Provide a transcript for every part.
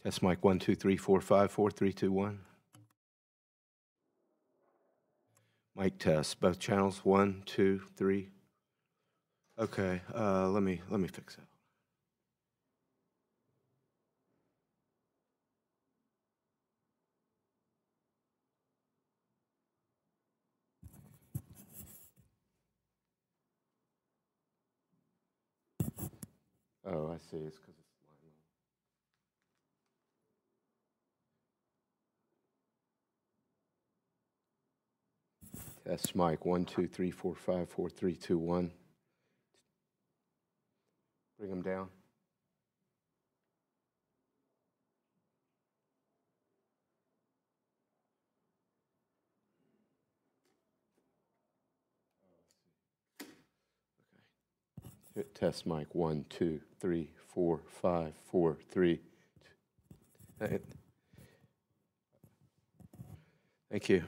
Test mic 1, 2, 3, 4, 5, 4, 3, 2, 1. Mic test, both channels, 1, 2, 3. Okay, let me fix that. Oh, I see. It's because it's line low. Test mic 1, 2, 3, 4, 5, 4, 3, 2, 1. Bring them down. Okay. Test mic 1, 2, 3, 4, 5, 4, 3. Thank you.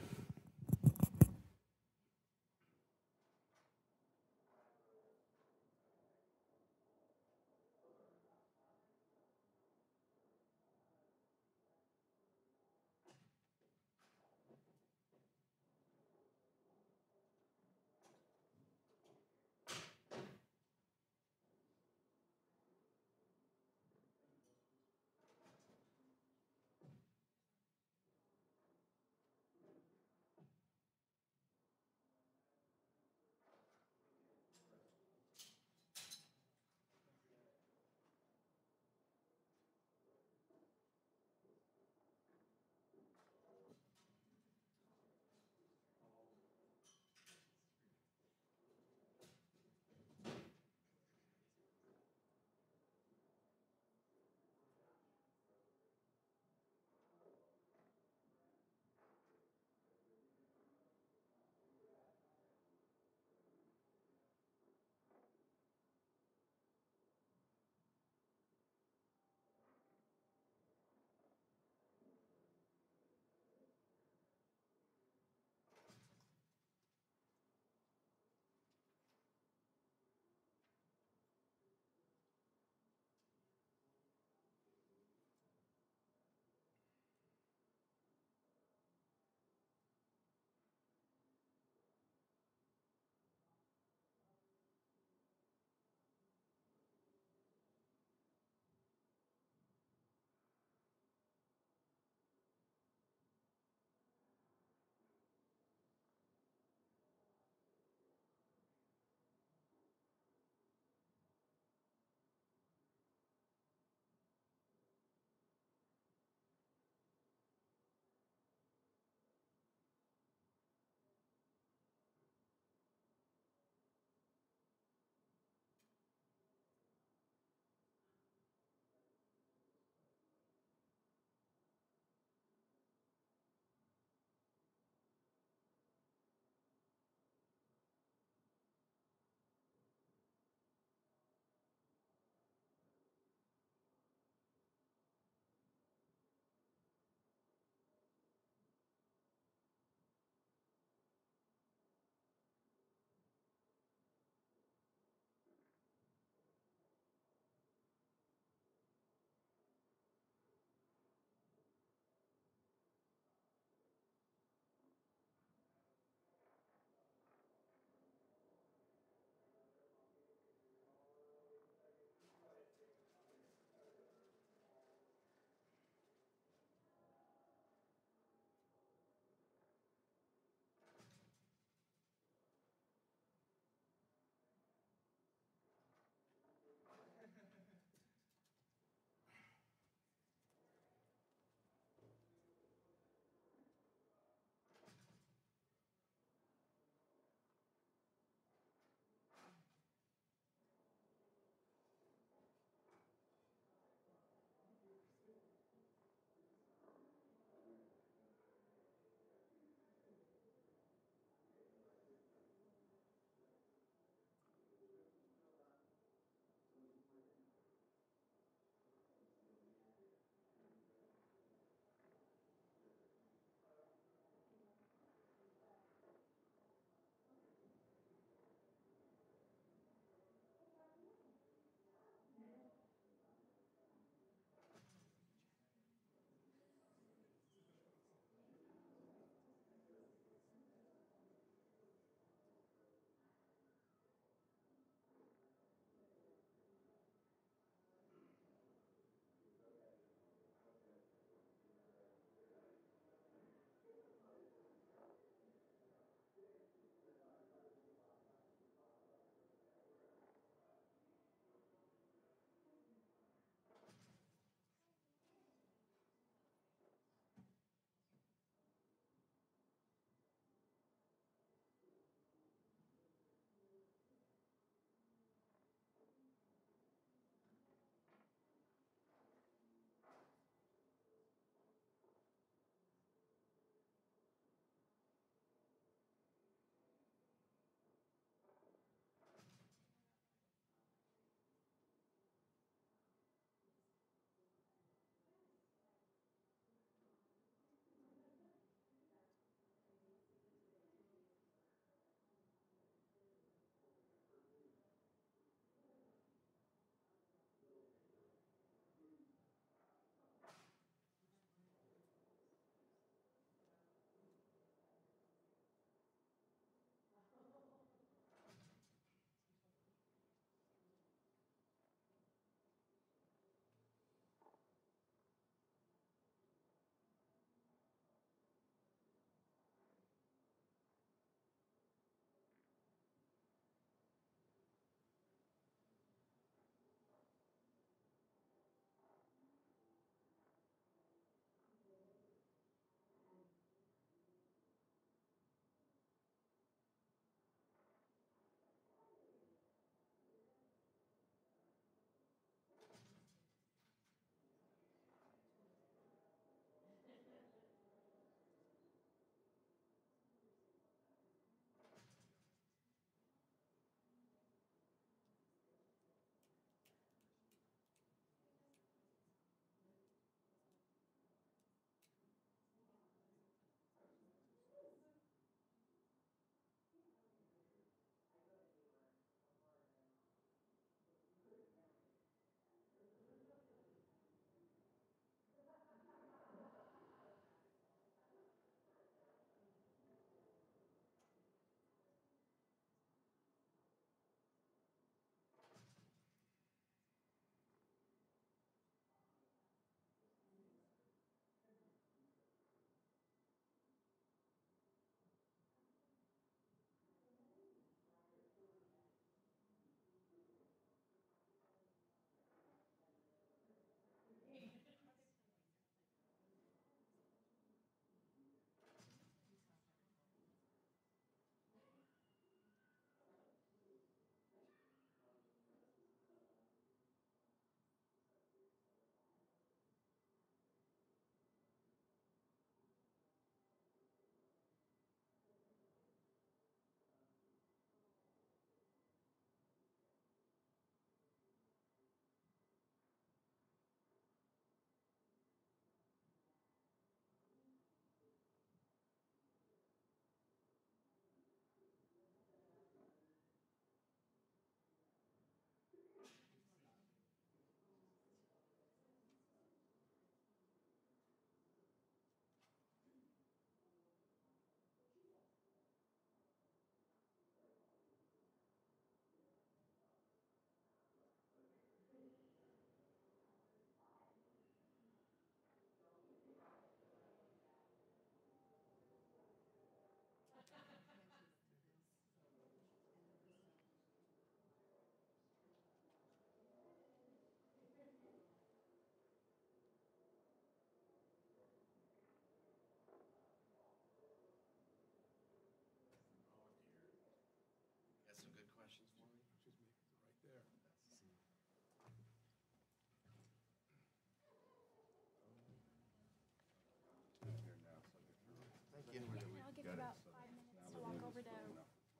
Would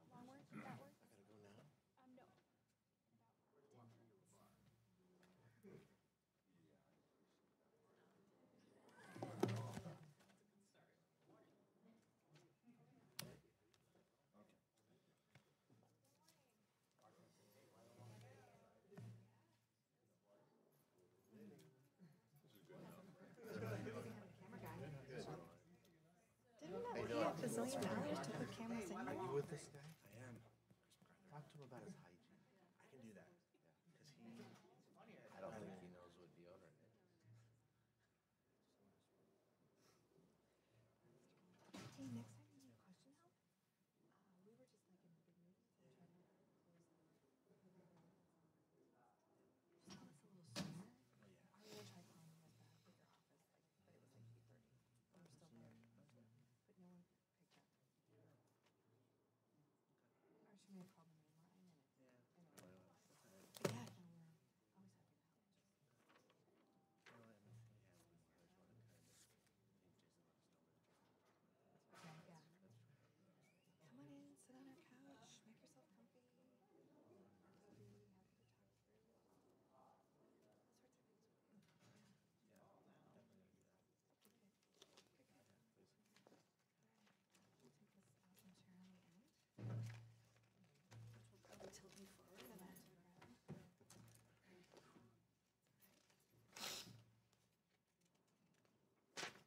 long words, would that work? I gotta go now? No. Didn't that pay a bazillion dollars to put cameras in Are there? you with this guy? I am. Talk to him about his hygiene. I can do that. Because I don't think he knows what deodorant is. Hey, next time you need question help, we were just like in a big meeting, so I'm trying to close just call us a little sooner. Oh, yeah. I really tried calling you at the bigger office, like, but it was like 8:30. We were still there, but no one picked up. Or she may have called the main line and it. Anyway. But yeah, no, we're always happy to help. Okay, yeah. Come on in, sit on our couch, make yourself comfy. We'll be happy to talk through all sorts of things with you. Yeah, definitely gonna do that. Okay, good. Good, good. We'll take this awesome chair on the end, which will probably tilt you forward and onto the ground. Okay, so just a couple rules about here.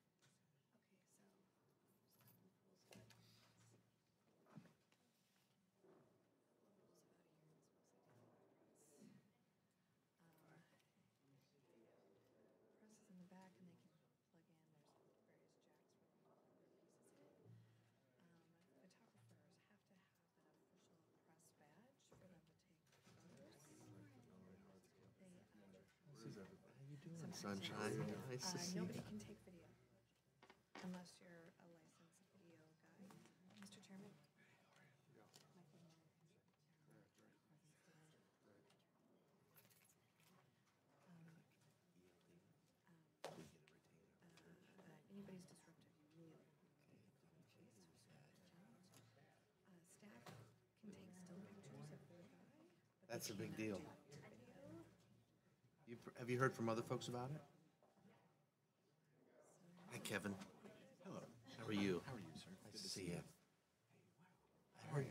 Rules about here is mostly dealing with press. Press is in the back and they can plug in. There's various jacks for them to plug their pieces in. Photographers have to have an official press badge for them to take photos. How you doing, Sometimes sunshine? Nice to see you. nobody can take video unless you're a licensed video guy. Mr. Chairman? Anybody's disruptive, you really staff can take still pictures of their guy. But That's they a big cannot deal. do video. Have you heard from other folks about it? Hi, Kevin. Hello. How are you? How are you, sir? Nice to see you. I heard.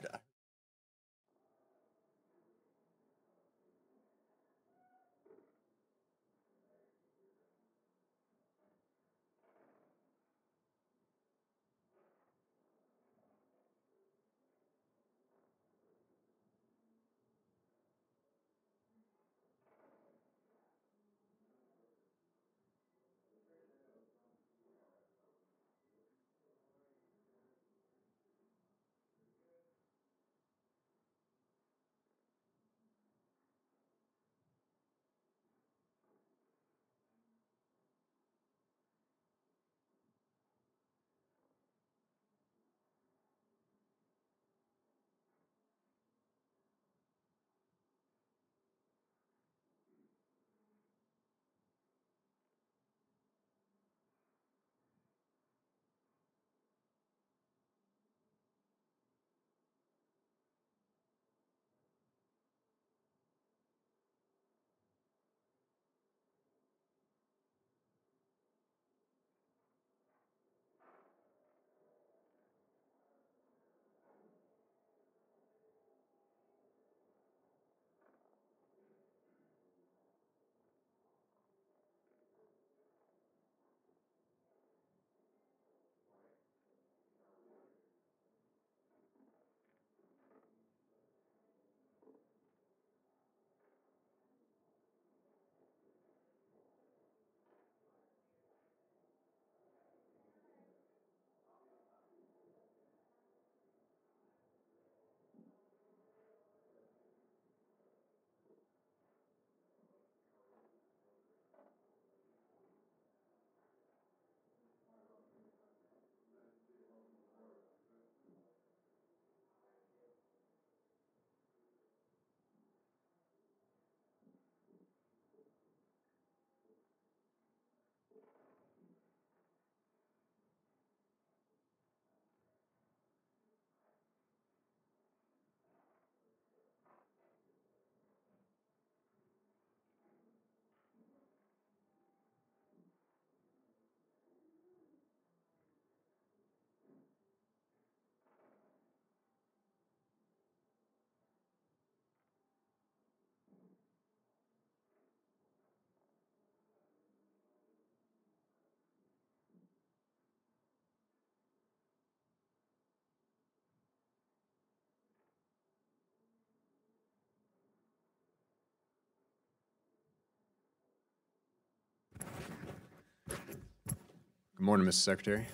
Good morning, Mr. Secretary.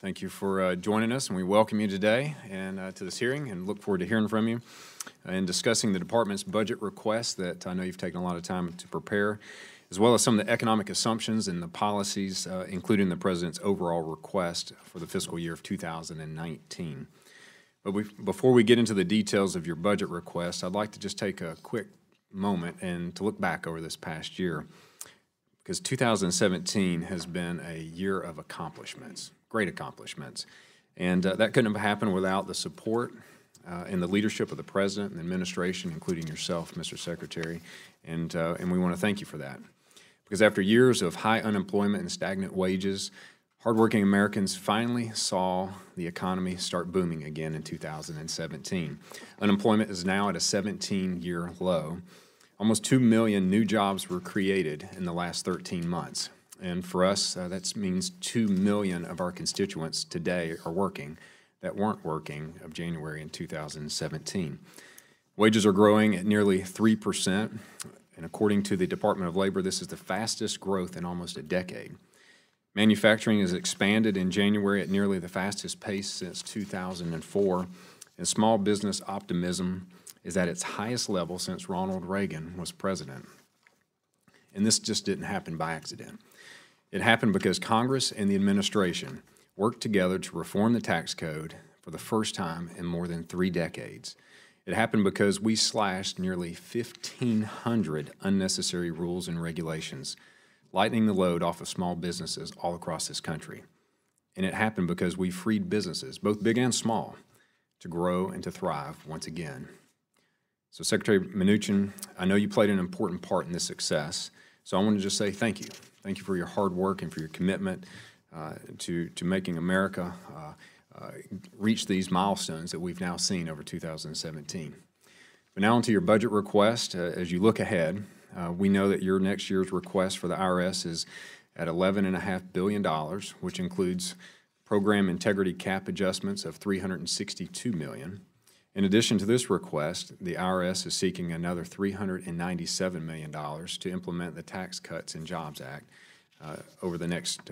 Thank you for joining us, and we welcome you today and to this hearing and look forward to hearing from you and discussing the department's budget requests that I know you've taken a lot of time to prepare, as well as some of the economic assumptions and the policies, including the President's overall request for the fiscal year of 2019. But before we get into the details of your budget request, I'd like to just take a quick moment and to look back over this past year, because 2017 has been a year of accomplishments, great accomplishments. And that couldn't have happened without the support and the leadership of the President and the administration, including yourself, Mr. Secretary, and we want to thank you for that. Because after years of high unemployment and stagnant wages, hardworking Americans finally saw the economy start booming again in 2017. Unemployment is now at a 17-year low. Almost 2 million new jobs were created in the last 13 months. And for us, that means 2 million of our constituents today are working that weren't working of January in 2017. Wages are growing at nearly 3%, and according to the Department of Labor, this is the fastest growth in almost a decade. Manufacturing has expanded in January at nearly the fastest pace since 2004, and small business optimism is at its highest level since Ronald Reagan was president. And this just didn't happen by accident. It happened because Congress and the administration worked together to reform the tax code for the first time in more than 3 decades. It happened because we slashed nearly 1,500 unnecessary rules and regulations, lightening the load off of small businesses all across this country. And it happened because we freed businesses, both big and small, to grow and to thrive once again. So Secretary Mnuchin, I know you played an important part in this success, so I want to just say thank you. Thank you for your hard work and for your commitment to making America reach these milestones that we've now seen over 2017. But now onto your budget request. As you look ahead, we know that your next year's request for the IRS is at $11.5 billion, which includes program integrity cap adjustments of $362 million. In addition to this request, the IRS is seeking another $397 million to implement the Tax Cuts and Jobs Act over the next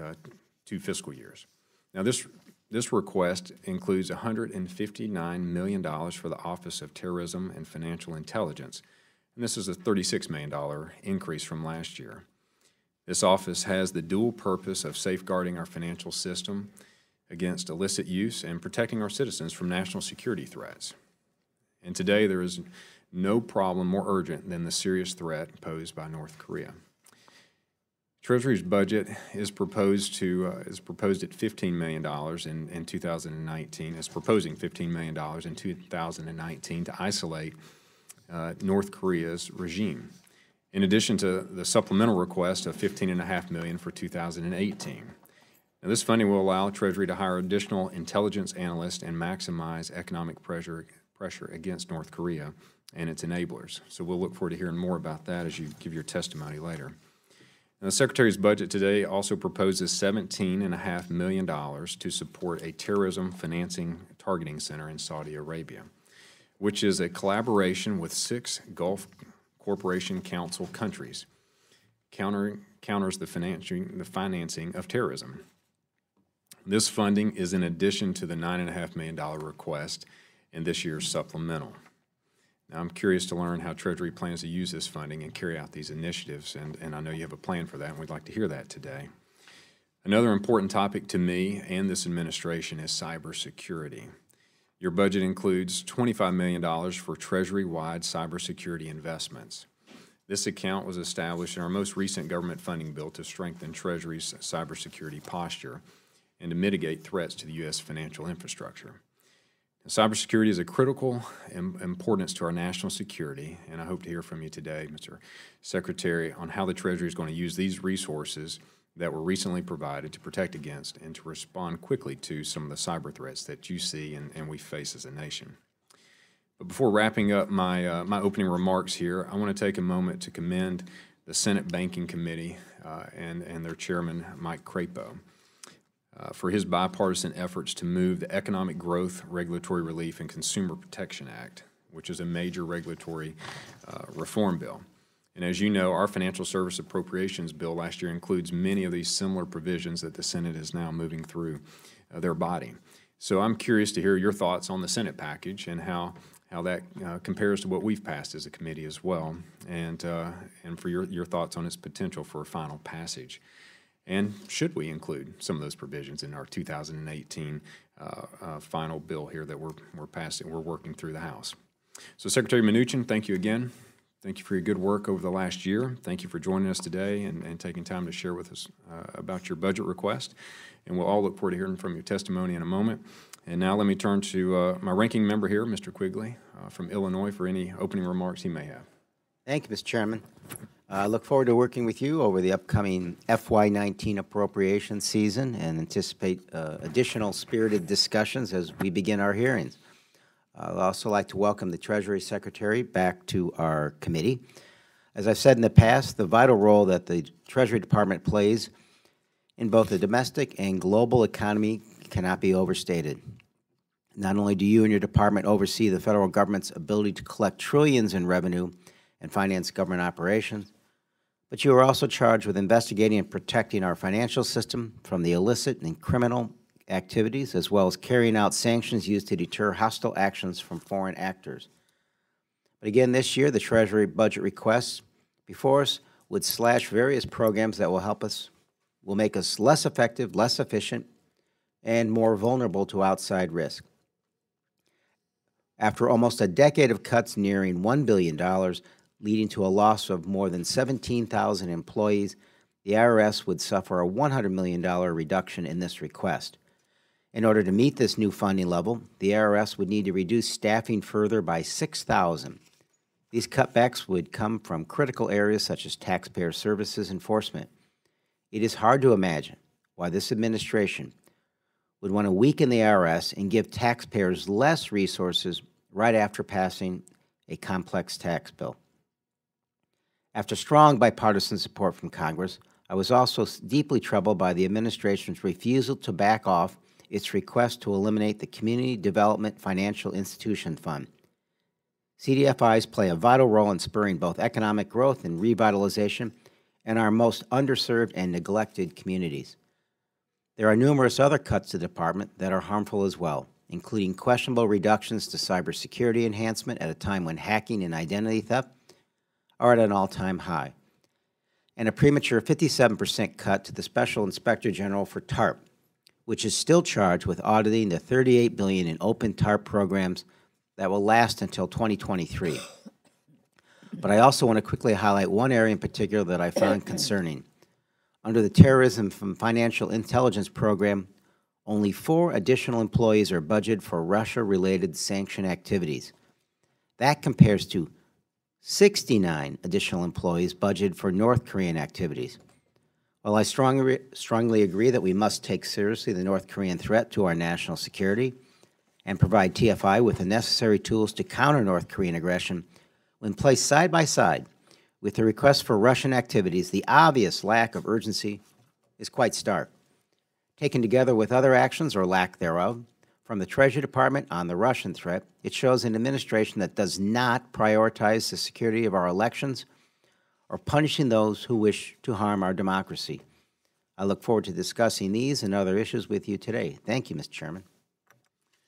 2 fiscal years. Now, this request includes $159 million for the Office of Terrorism and Financial Intelligence, and this is a $36 million increase from last year. This office has the dual purpose of safeguarding our financial system against illicit use and protecting our citizens from national security threats. And today there is no problem more urgent than the serious threat posed by North Korea. Treasury's budget is proposed at $15 million in 2019. It's proposing $15 million in 2019 to isolate North Korea's regime, in addition to the supplemental request of $15.5 million for 2018. Now, this funding will allow Treasury to hire additional intelligence analysts and maximize economic pressure against North Korea and its enablers. So we'll look forward to hearing more about that as you give your testimony later. Now, the Secretary's budget today also proposes $17.5 million to support a terrorism financing targeting center in Saudi Arabia, which is a collaboration with 6 Gulf Cooperation Council countries, counters the financing of terrorism. This funding is in addition to the $9.5 million request in this year's supplemental. Now, I'm curious to learn how Treasury plans to use this funding and carry out these initiatives, and I know you have a plan for that, and we'd like to hear that today. Another important topic to me and this administration is cybersecurity. Your budget includes $25 million for Treasury-wide cybersecurity investments. This account was established in our most recent government funding bill to strengthen Treasury's cybersecurity posture and to mitigate threats to the U.S. financial infrastructure. Cybersecurity is a critical importance to our national security, and I hope to hear from you today, Mr. Secretary, on how the Treasury is going to use these resources that were recently provided to protect against and to respond quickly to some of the cyber threats that you see and we face as a nation. But before wrapping up my opening remarks here, I want to take a moment to commend the Senate Banking Committee and their chairman, Mike Crapo, for his bipartisan efforts to move the Economic Growth, Regulatory Relief, and Consumer Protection Act, which is a major regulatory reform bill. And as you know, our Financial Service Appropriations Bill last year includes many of these similar provisions that the Senate is now moving through their body. So I'm curious to hear your thoughts on the Senate package and how that compares to what we've passed as a committee as well, and for your thoughts on its potential for a final passage. And should we include some of those provisions in our 2018 final bill here that we're working through the House? So Secretary Mnuchin, thank you again. Thank you for your good work over the last year. Thank you for joining us today and taking time to share with us about your budget request. And we'll all look forward to hearing from your testimony in a moment. And now let me turn to my ranking member here, Mr. Quigley from Illinois, for any opening remarks he may have. Thank you, Mr. Chairman. I look forward to working with you over the upcoming FY19 appropriation season and anticipate additional spirited discussions as we begin our hearings. I'd also like to welcome the Treasury Secretary back to our committee. As I've said in the past, the vital role that the Treasury Department plays in both the domestic and global economy cannot be overstated. Not only do you and your department oversee the federal government's ability to collect trillions in revenue and finance government operations, but you are also charged with investigating and protecting our financial system from the illicit and criminal activities, as well as carrying out sanctions used to deter hostile actions from foreign actors. But again, this year, the Treasury budget requests before us would slash various programs that will make us less effective, less efficient, and more vulnerable to outside risk. After almost a decade of cuts nearing $1 billion, leading to a loss of more than 17,000 employees, the IRS would suffer a $100 million reduction in this request. In order to meet this new funding level, the IRS would need to reduce staffing further by 6,000. These cutbacks would come from critical areas such as taxpayer services enforcement. It is hard to imagine why this administration would want to weaken the IRS and give taxpayers less resources right after passing a complex tax bill. After strong bipartisan support from Congress, I was also deeply troubled by the administration's refusal to back off its request to eliminate the Community Development Financial Institution Fund. CDFIs play a vital role in spurring both economic growth and revitalization in our most underserved and neglected communities. There are numerous other cuts to the department that are harmful as well, including questionable reductions to cybersecurity enhancement at a time when hacking and identity theft are at an all-time high, and a premature 57% cut to the Special Inspector General for TARP, which is still charged with auditing the $38 billion in open TARP programs that will last until 2023. But I also want to quickly highlight one area in particular that I found concerning. Under the Terrorism from Financial Intelligence Program, only 4 additional employees are budgeted for Russia-related sanction activities. That compares to 69 additional employees budgeted for North Korean activities. While I strongly agree that we must take seriously the North Korean threat to our national security and provide TFI with the necessary tools to counter North Korean aggression, when placed side by side with the request for Russian activities, the obvious lack of urgency is quite stark. Taken together with other actions or lack thereof from the Treasury Department on the Russian threat, it shows an administration that does not prioritize the security of our elections or punishing those who wish to harm our democracy. I look forward to discussing these and other issues with you today. Thank you, Mr. Chairman.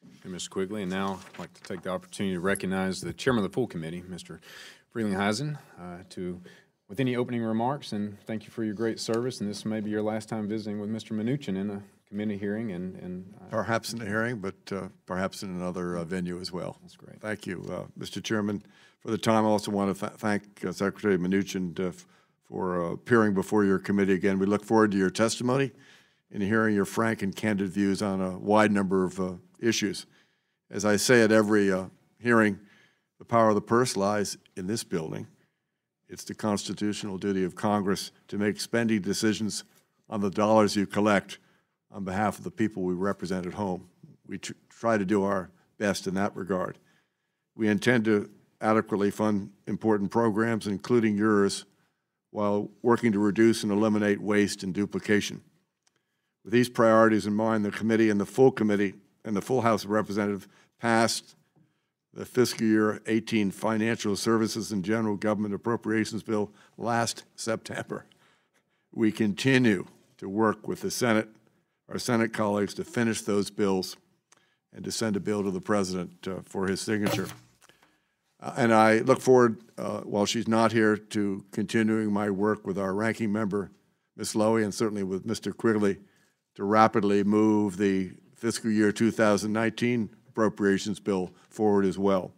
Thank you, Mr. Quigley. And now I'd like to take the opportunity to recognize the Chairman of the full committee, Mr. Frelinghuysen, with any opening remarks, and thank you for your great service. And this may be your last time visiting with Mr. Mnuchin in a committee hearing. Perhaps in the hearing, but perhaps in another venue as well. That's great. Thank you, Mr. Chairman, for the time. I also want to thank Secretary Mnuchin for appearing before your committee again. We look forward to your testimony and hearing your frank and candid views on a wide number of issues. As I say at every hearing, the power of the purse lies in this building. It's the constitutional duty of Congress to make spending decisions on the dollars you collect on behalf of the people we represent at home. We try to do our best in that regard. We intend to adequately fund important programs, including yours, while working to reduce and eliminate waste and duplication. With these priorities in mind, the committee and the full House of Representatives passed the fiscal year 18 Financial Services and General Government Appropriations Bill last September. We continue to work with the Senate, our Senate colleagues, to finish those bills and to send a bill to the President for his signature. And I look forward, while she's not here, to continuing my work with our ranking member, Ms. Lowy, and certainly with Mr. Quigley, to rapidly move the fiscal year 2019 appropriations bill forward as well.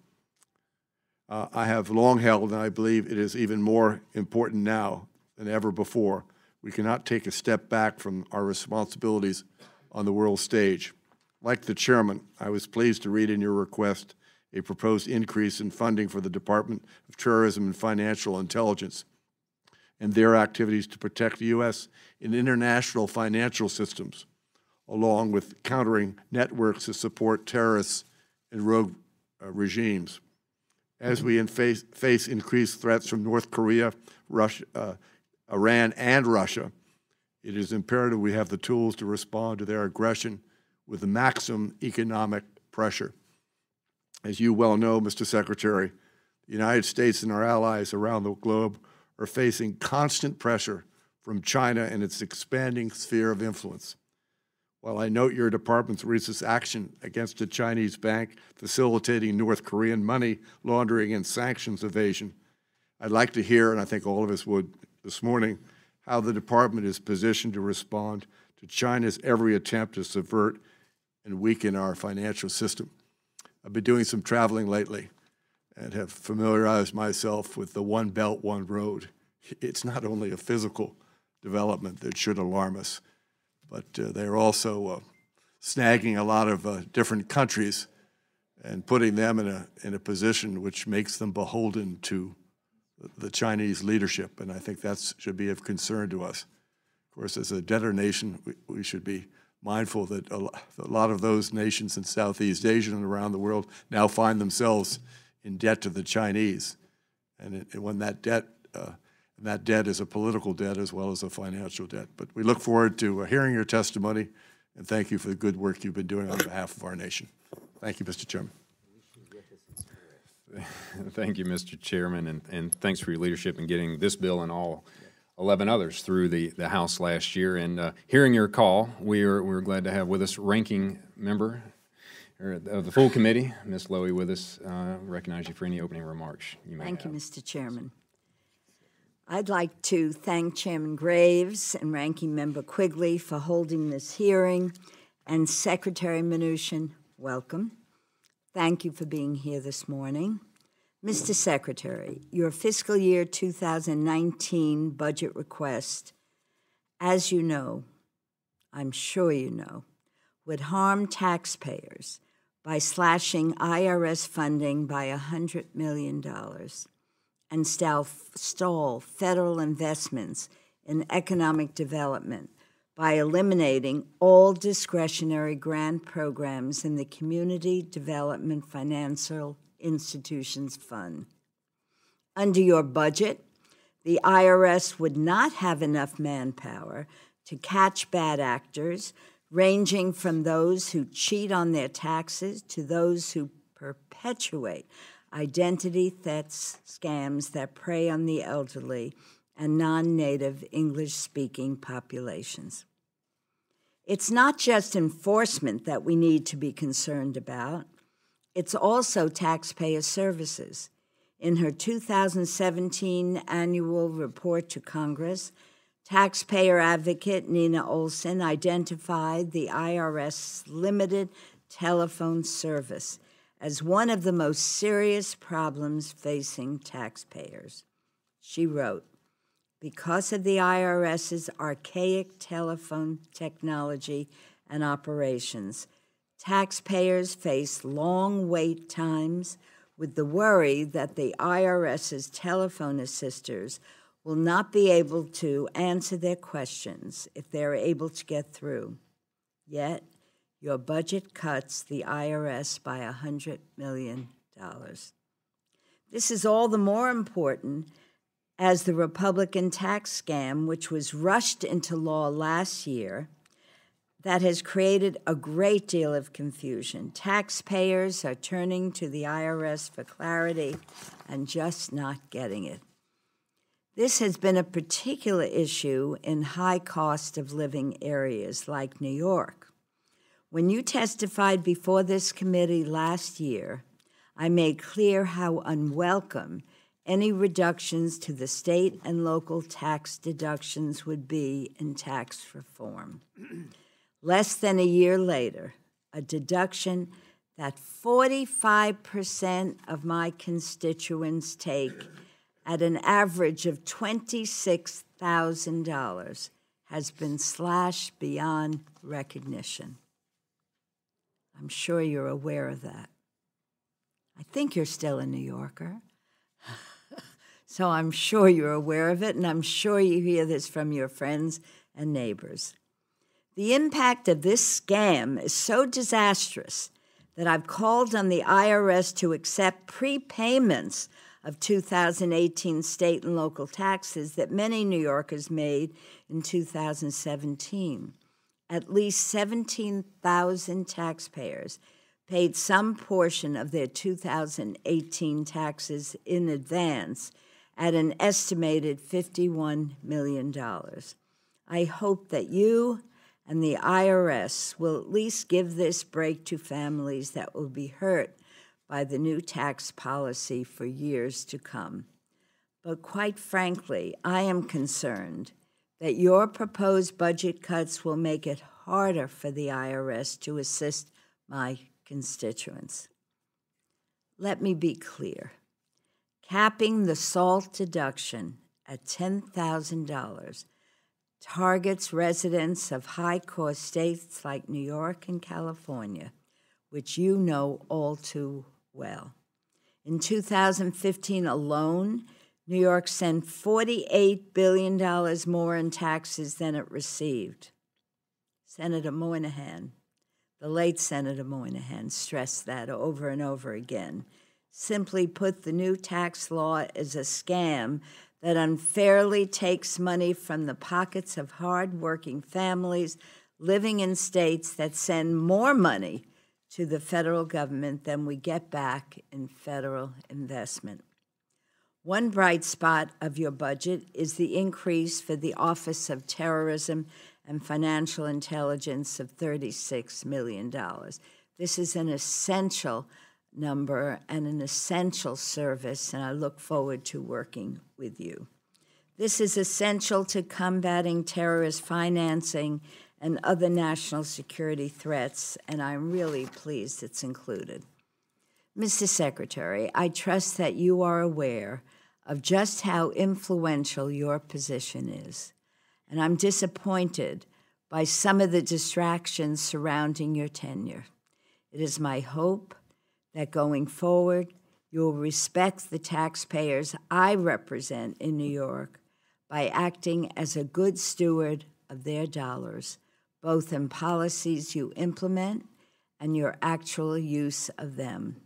I have long held, and I believe it is even more important now than ever before, we cannot take a step back from our responsibilities on the world stage. Like the chairman, I was pleased to read in your request a proposed increase in funding for the Department of Terrorism and Financial Intelligence and their activities to protect the U.S. in international financial systems, along with countering networks to support terrorists and rogue regimes. As we face increased threats from North Korea, Russia, Iran, and Russia, it is imperative we have the tools to respond to their aggression with the maximum economic pressure. As you well know, Mr. Secretary, the United States and our allies around the globe are facing constant pressure from China and its expanding sphere of influence. While I note your department's recent action against a Chinese bank facilitating North Korean money laundering and sanctions evasion, I'd like to hear, and I think all of us would this morning, how the department is positioned to respond to China's every attempt to subvert and weaken our financial system. I've been doing some traveling lately and have familiarized myself with the One Belt, One Road. It's not only a physical development that should alarm us, but they're also snagging a lot of different countries and putting them in a position which makes them beholden to the Chinese leadership, and I think that should be of concern to us. Of course, as a debtor nation, we should be mindful that a lot of those nations in Southeast Asia and around the world now find themselves in debt to the Chinese, and when that debt is a political debt as well as a financial debt. But we look forward to hearing your testimony, and thank you for the good work you've been doing on behalf of our nation. Thank you, Mr. Chairman. Thank you, Mr. Chairman, and thanks for your leadership in getting this bill and all 11 others through the House last year. And hearing your call, we're glad to have with us ranking member of the full committee, Ms. Lowy, with us. Recognize you for any opening remarks you may have. Thank you, Mr. Chairman. I'd like to thank Chairman Graves and Ranking Member Quigley for holding this hearing, and Secretary Mnuchin, welcome. Thank you for being here this morning. Mr. Secretary, your fiscal year 2019 budget request, as you know, I'm sure you know, would harm taxpayers by slashing IRS funding by $100 million and stall federal investments in economic development by eliminating all discretionary grant programs in the Community Development Financial Institutions Fund. Under your budget, the IRS would not have enough manpower to catch bad actors, ranging from those who cheat on their taxes to those who perpetuate identity theft scams that prey on the elderly and non-native English-speaking populations. It's not just enforcement that we need to be concerned about. It's also taxpayer services. In her 2017 annual report to Congress, taxpayer advocate Nina Olson identified the IRS limited telephone service as one of the most serious problems facing taxpayers. She wrote, "Because of the IRS's archaic telephone technology and operations, taxpayers face long wait times with the worry that the IRS's telephone assisters will not be able to answer their questions if they're able to get through. Yet, your budget cuts the IRS by $100 million. This is all the more important as the Republican tax scam, which was rushed into law last year, that has created a great deal of confusion. Taxpayers are turning to the IRS for clarity and just not getting it. This has been a particular issue in high cost of living areas like New York. When you testified before this committee last year, I made clear how unwelcome any reductions to the state and local tax deductions would be in tax reform. Less than a year later, a deduction that 45% of my constituents take at an average of $26,000 has been slashed beyond recognition. I'm sure you're aware of that. I think you're still a New Yorker. So I'm sure you're aware of it, and I'm sure you hear this from your friends and neighbors. The impact of this scam is so disastrous that I've called on the IRS to accept prepayments of 2018 state and local taxes that many New Yorkers made in 2017. At least 17,000 taxpayers paid some portion of their 2018 taxes in advance at an estimated $51 million. I hope that you and the IRS will at least give this break to families that will be hurt by the new tax policy for years to come. But quite frankly, I am concerned that your proposed budget cuts will make it harder for the IRS to assist my constituents. Let me be clear. Capping the SALT deduction at $10,000 targets residents of high-cost states like New York and California, which you know all too well. In 2015 alone, New York sent $48 billion more in taxes than it received. Senator Moynihan, the late Senator Moynihan, stressed that over and over again. Simply put, the new tax law is a scam that unfairly takes money from the pockets of hard-working families living in states that send more money to the federal government than we get back in federal investment. One bright spot of your budget is the increase for the Office of Terrorism and Financial Intelligence of $36 million. This is an essential number and an essential service, and I look forward to working with you. This is essential to combating terrorist financing and other national security threats, and I'm really pleased it's included. Mr. Secretary, I trust that you are aware of just how influential your position is, and I'm disappointed by some of the distractions surrounding your tenure. It is my hope that going forward, you will respect the taxpayers I represent in New York by acting as a good steward of their dollars, both in policies you implement and your actual use of them.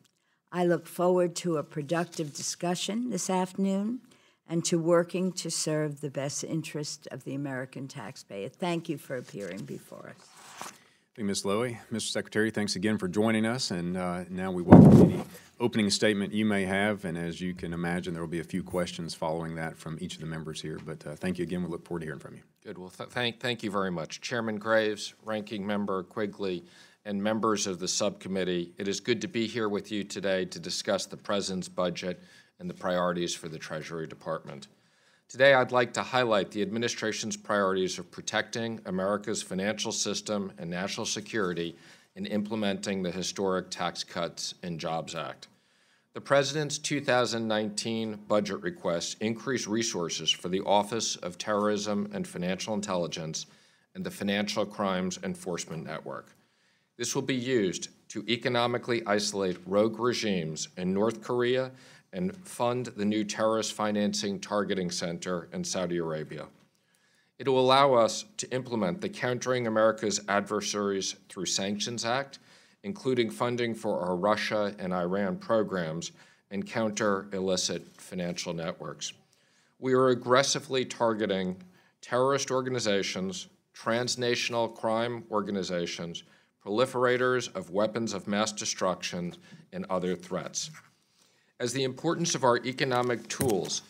I look forward to a productive discussion this afternoon and to working to serve the best interest of the American taxpayer. Thank you for appearing before us. Thank you, Ms. Lowy. Mr. Secretary, thanks again for joining us, and now we welcome any opening statement you may have, and as you can imagine, there will be a few questions following that from each of the members here, but thank you again. We look forward to hearing from you. Good. Well, thank you very much. Chairman Graves, Ranking Member Quigley, and members of the subcommittee, it is good to be here with you today to discuss the President's budget and the priorities for the Treasury Department. Today, I'd like to highlight the administration's priorities of protecting America's financial system and national security in implementing the historic Tax Cuts and Jobs Act. The President's 2019 budget requests increase resources for the Office of Terrorism and Financial Intelligence and the Financial Crimes Enforcement Network. This will be used to economically isolate rogue regimes in North Korea and fund the new Terrorist Financing Targeting Center in Saudi Arabia. It will allow us to implement the Countering America's Adversaries Through Sanctions Act, including funding for our Russia and Iran programs, and counter illicit financial networks. We are aggressively targeting terrorist organizations, transnational crime organizations, proliferators of weapons of mass destruction, and other threats. As the importance of our economic tools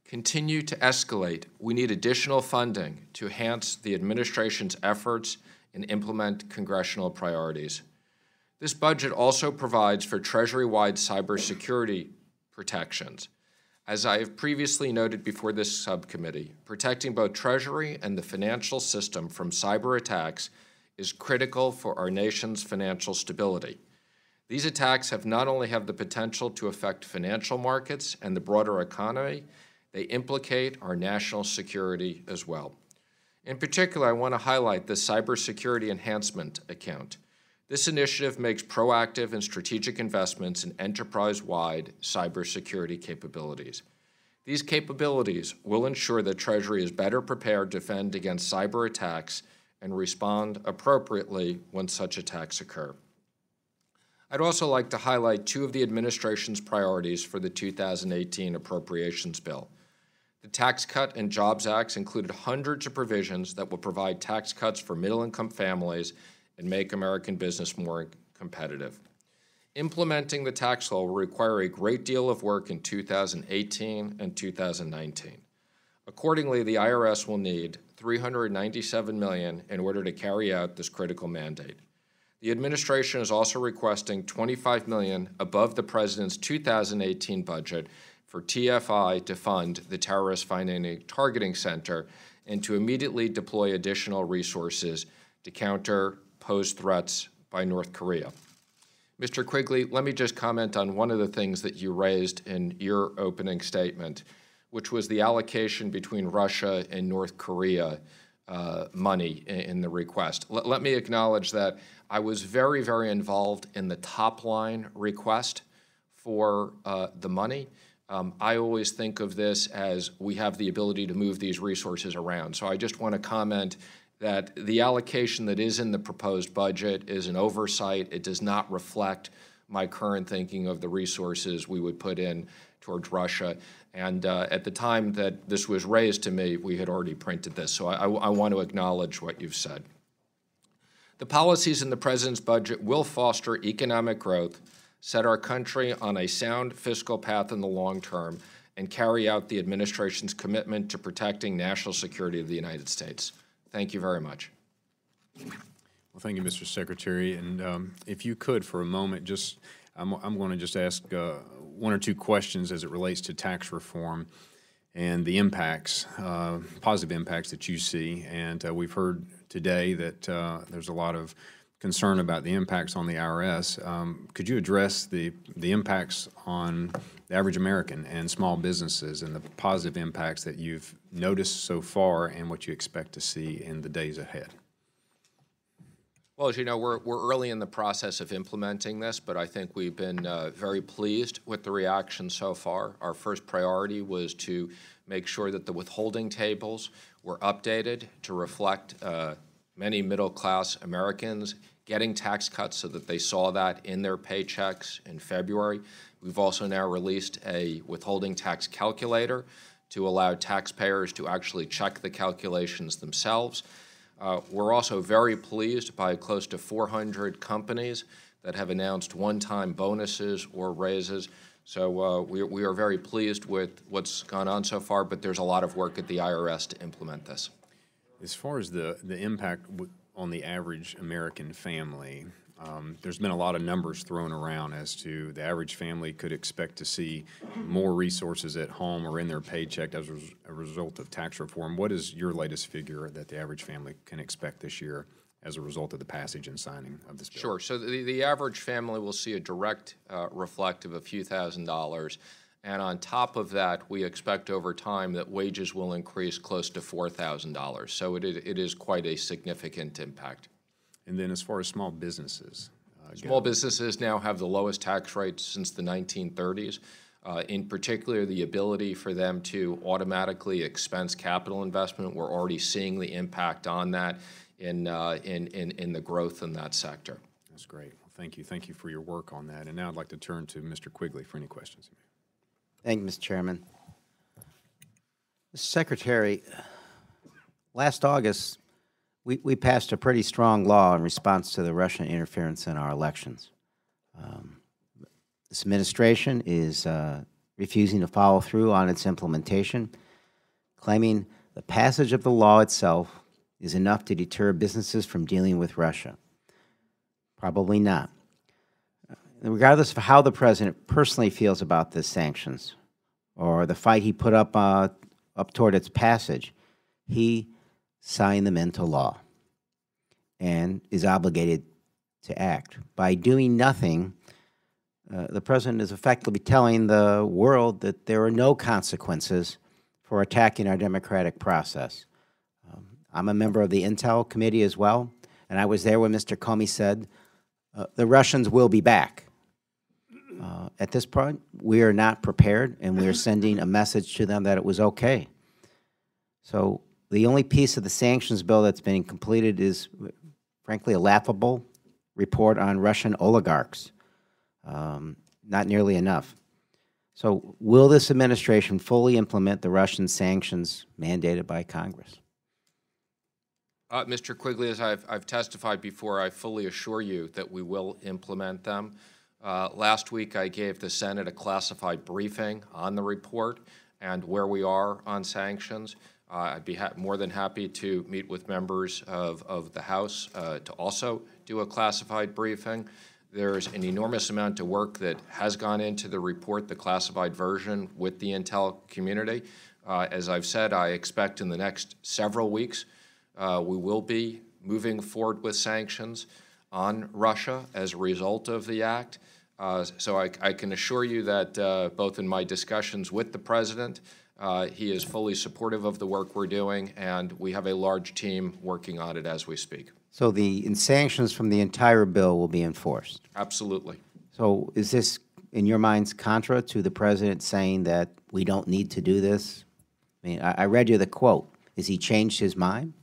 continue to escalate, we need additional funding to enhance the administration's efforts and implement congressional priorities. This budget also provides for Treasury-wide cybersecurity protections. As I have previously noted before this subcommittee, protecting both Treasury and the financial system from cyber attacks is critical for our nation's financial stability. These attacks not only have the potential to affect financial markets and the broader economy, they implicate our national security as well. In particular, I want to highlight the Cybersecurity Enhancement Account. This initiative makes proactive and strategic investments in enterprise-wide cybersecurity capabilities. These capabilities will ensure that Treasury is better prepared to defend against cyber attacks and respond appropriately when such attacks occur. I'd also like to highlight two of the administration's priorities for the 2018 appropriations bill. The Tax Cut and Jobs Acts included hundreds of provisions that will provide tax cuts for middle-income families and make American business more competitive. Implementing the tax law will require a great deal of work in 2018 and 2019. Accordingly, the IRS will need $397 million in order to carry out this critical mandate. The administration is also requesting $25 million above the President's 2018 budget for TFI to fund the Terrorist Financing Targeting Center and to immediately deploy additional resources to counter posed threats by North Korea. Mr. Quigley, let me just comment on one of the things that you raised in your opening statement, which was the allocation between Russia and North Korea money in the request. Let me acknowledge that I was very, very involved in the top-line request for the money. I always think of this as we have the ability to move these resources around. So I just want to comment that the allocation that is in the proposed budget is an oversight. It does not reflect my current thinking of the resources we would put in towards Russia. And at the time that this was raised to me, we had already printed this. So I want to acknowledge what you've said. The policies in the President's budget will foster economic growth, set our country on a sound fiscal path in the long term, and carry out the administration's commitment to protecting national security of the United States. Thank you very much. Well, thank you, Mr. Secretary. And if you could, for a moment, I'm going to just ask one or two questions as it relates to tax reform and the impacts, positive impacts that you see. And we've heard today that there's a lot of concern about the impacts on the IRS. Could you address the impacts on the average American and small businesses and the positive impacts that you've noticed so far and what you expect to see in the days ahead? Well, as you know, we're early in the process of implementing this, but I think we've been very pleased with the reaction so far. Our first priority was to make sure that the withholding tables were updated to reflect many middle-class Americans getting tax cuts so that they saw that in their paychecks in February. We've also now released a withholding tax calculator to allow taxpayers to actually check the calculations themselves. We're also very pleased by close to 400 companies that have announced one-time bonuses or raises. So we are very pleased with what's gone on so far, but there's a lot of work at the IRS to implement this. As far as the impact on the average American family, there's been a lot of numbers thrown around as to the average family could expect to see more resources at home or in their paycheck as a result of tax reform. What is your latest figure that the average family can expect this year as a result of the passage and signing of this bill? Sure. So the average family will see a direct reflect of a few $1,000s. And on top of that, we expect over time that wages will increase close to $4,000. So it is quite a significant impact. And then as far as small businesses? Small businesses now have the lowest tax rate since the 1930s. In particular, the ability for them to automatically expense capital investment. We're already seeing the impact on that in the growth in that sector. That's great. Well, thank you. Thank you for your work on that. And now I'd like to turn to Mr. Quigley for any questions. Thank you, Mr. Chairman. Mr. Secretary, last August, We passed a pretty strong law in response to the Russian interference in our elections. This administration is refusing to follow through on its implementation, claiming the passage of the law itself is enough to deter businesses from dealing with Russia. Probably not. Regardless of how the President personally feels about the sanctions or the fight he put up toward its passage, he signed them into law and is obligated to act. By doing nothing, the President is effectively telling the world that there are no consequences for attacking our democratic process. I'm a member of the Intel Committee as well, and I was there when Mr. Comey said, the Russians will be back. At this point, we are not prepared, and we are sending a message to them that it was okay. So the only piece of the sanctions bill that's been completed is, frankly, a laughable report on Russian oligarchs. Not nearly enough. So will this administration fully implement the Russian sanctions mandated by Congress? Mr. Quigley, as I've testified before, I fully assure you that we will implement them. Last week, I gave the Senate a classified briefing on the report and where we are on sanctions. I'd be more than happy to meet with members of the House to also do a classified briefing. There's an enormous amount of work that has gone into the report, the classified version, with the Intel community. As I've said, I expect in the next several weeks we will be moving forward with sanctions on Russia as a result of the act. So I can assure you that both in my discussions with the President, he is fully supportive of the work we're doing, and we have a large team working on it as we speak. So the sanctions from the entire bill will be enforced? Absolutely. So is this, in your minds, contra to the President saying that we don't need to do this? I mean, I read you the quote. Has he changed his mind?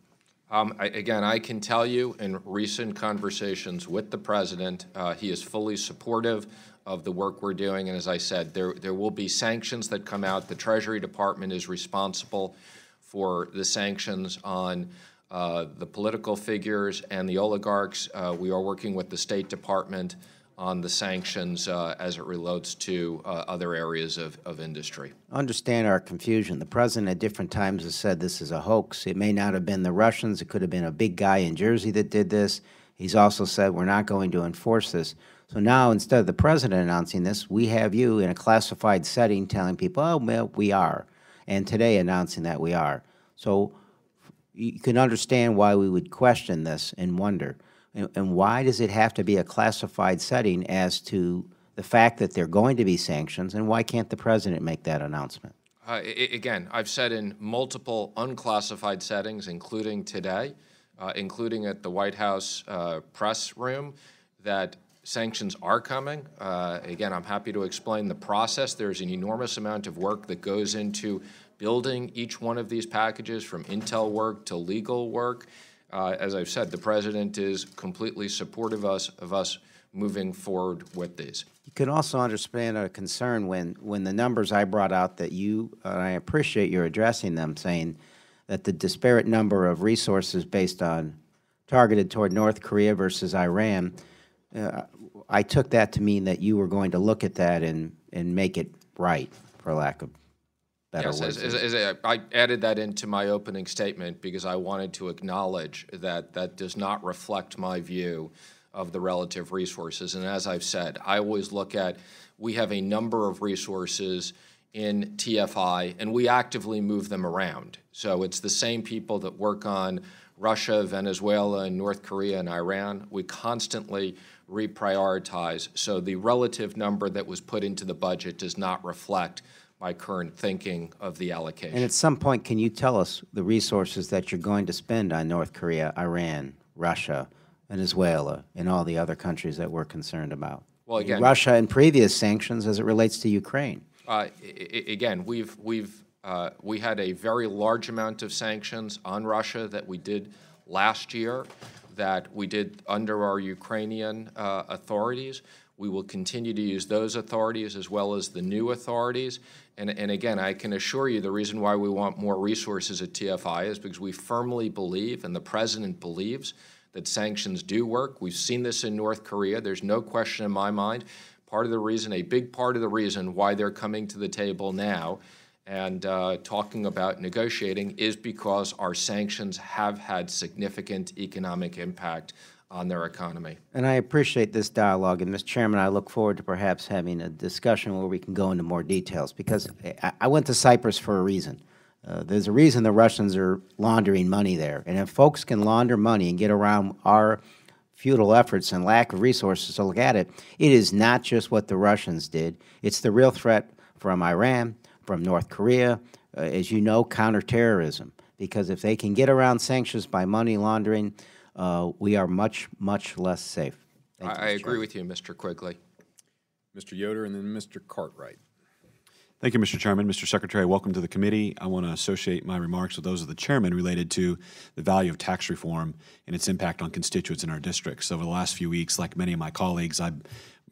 Again, I can tell you in recent conversations with the President, he is fully supportive of the work we're doing. And as I said, there will be sanctions that come out. The Treasury Department is responsible for the sanctions on the political figures and the oligarchs. We are working with the State Department on the sanctions as it relates to other areas of industry. Understand our confusion. The President at different times has said this is a hoax. It may not have been the Russians. It could have been a big guy in Jersey that did this. He's also said we're not going to enforce this. So now, instead of the President announcing this, we have you in a classified setting telling people, oh, well, we are, and today announcing that we are. So you can understand why we would question this and wonder. And why does it have to be a classified setting as to the fact that there are going to be sanctions, and why can't the President make that announcement? Again, I've said in multiple unclassified settings, including today, including at the White House press room, that sanctions are coming. Again, I'm happy to explain the process. There's an enormous amount of work that goes into building each one of these packages, from intel work to legal work. As I've said, the President is completely supportive of us moving forward with these. You can also understand a concern when the numbers I brought out that you, and I appreciate your addressing them, saying that the disparate number of resources based on targeted toward North Korea versus Iran, I took that to mean that you were going to look at that and make it right, for lack of better words. Yes, I added that into my opening statement because I wanted to acknowledge that that does not reflect my view of the relative resources. And as I've said, I always look at, we have a number of resources in TFI, and we actively move them around. So it's the same people that work on Russia, Venezuela, and North Korea, and Iran. We constantly reprioritize. So the relative number that was put into the budget does not reflect my current thinking of the allocation. And at some point, can you tell us the resources that you're going to spend on North Korea, Iran, Russia, Venezuela, and all the other countries that we're concerned about? Well, again, Russia and previous sanctions as it relates to Ukraine. Again, we had a very large amount of sanctions on Russia that we did last year. that we did under our Ukrainian authorities. We will continue to use those authorities as well as the new authorities. And again, I can assure you the reason why we want more resources at TFI is because we firmly believe, and the President believes, that sanctions do work. We've seen this in North Korea. There's no question in my mind. Part of the reason, a big part of the reason why they're coming to the table now and talking about negotiating is because our sanctions have had significant economic impact on their economy. And I appreciate this dialogue, and Mr. Chairman, I look forward to perhaps having a discussion where we can go into more details, because I went to Cyprus for a reason. There's a reason the Russians are laundering money there, and if folks can launder money and get around our futile efforts and lack of resources to look at it, it is not just what the Russians did. It's the real threat from Iran, from North Korea, as you know, counterterrorism, because if they can get around sanctions by money laundering, we are much, much less safe. I agree with you, Mr. Quigley. Mr. Yoder and then Mr. Cartwright. Thank you, Mr. Chairman. Mr. Secretary, welcome to the committee. I want to associate my remarks with those of the chairman related to the value of tax reform and its impact on constituents in our districts. Over the last few weeks, like many of my colleagues, I've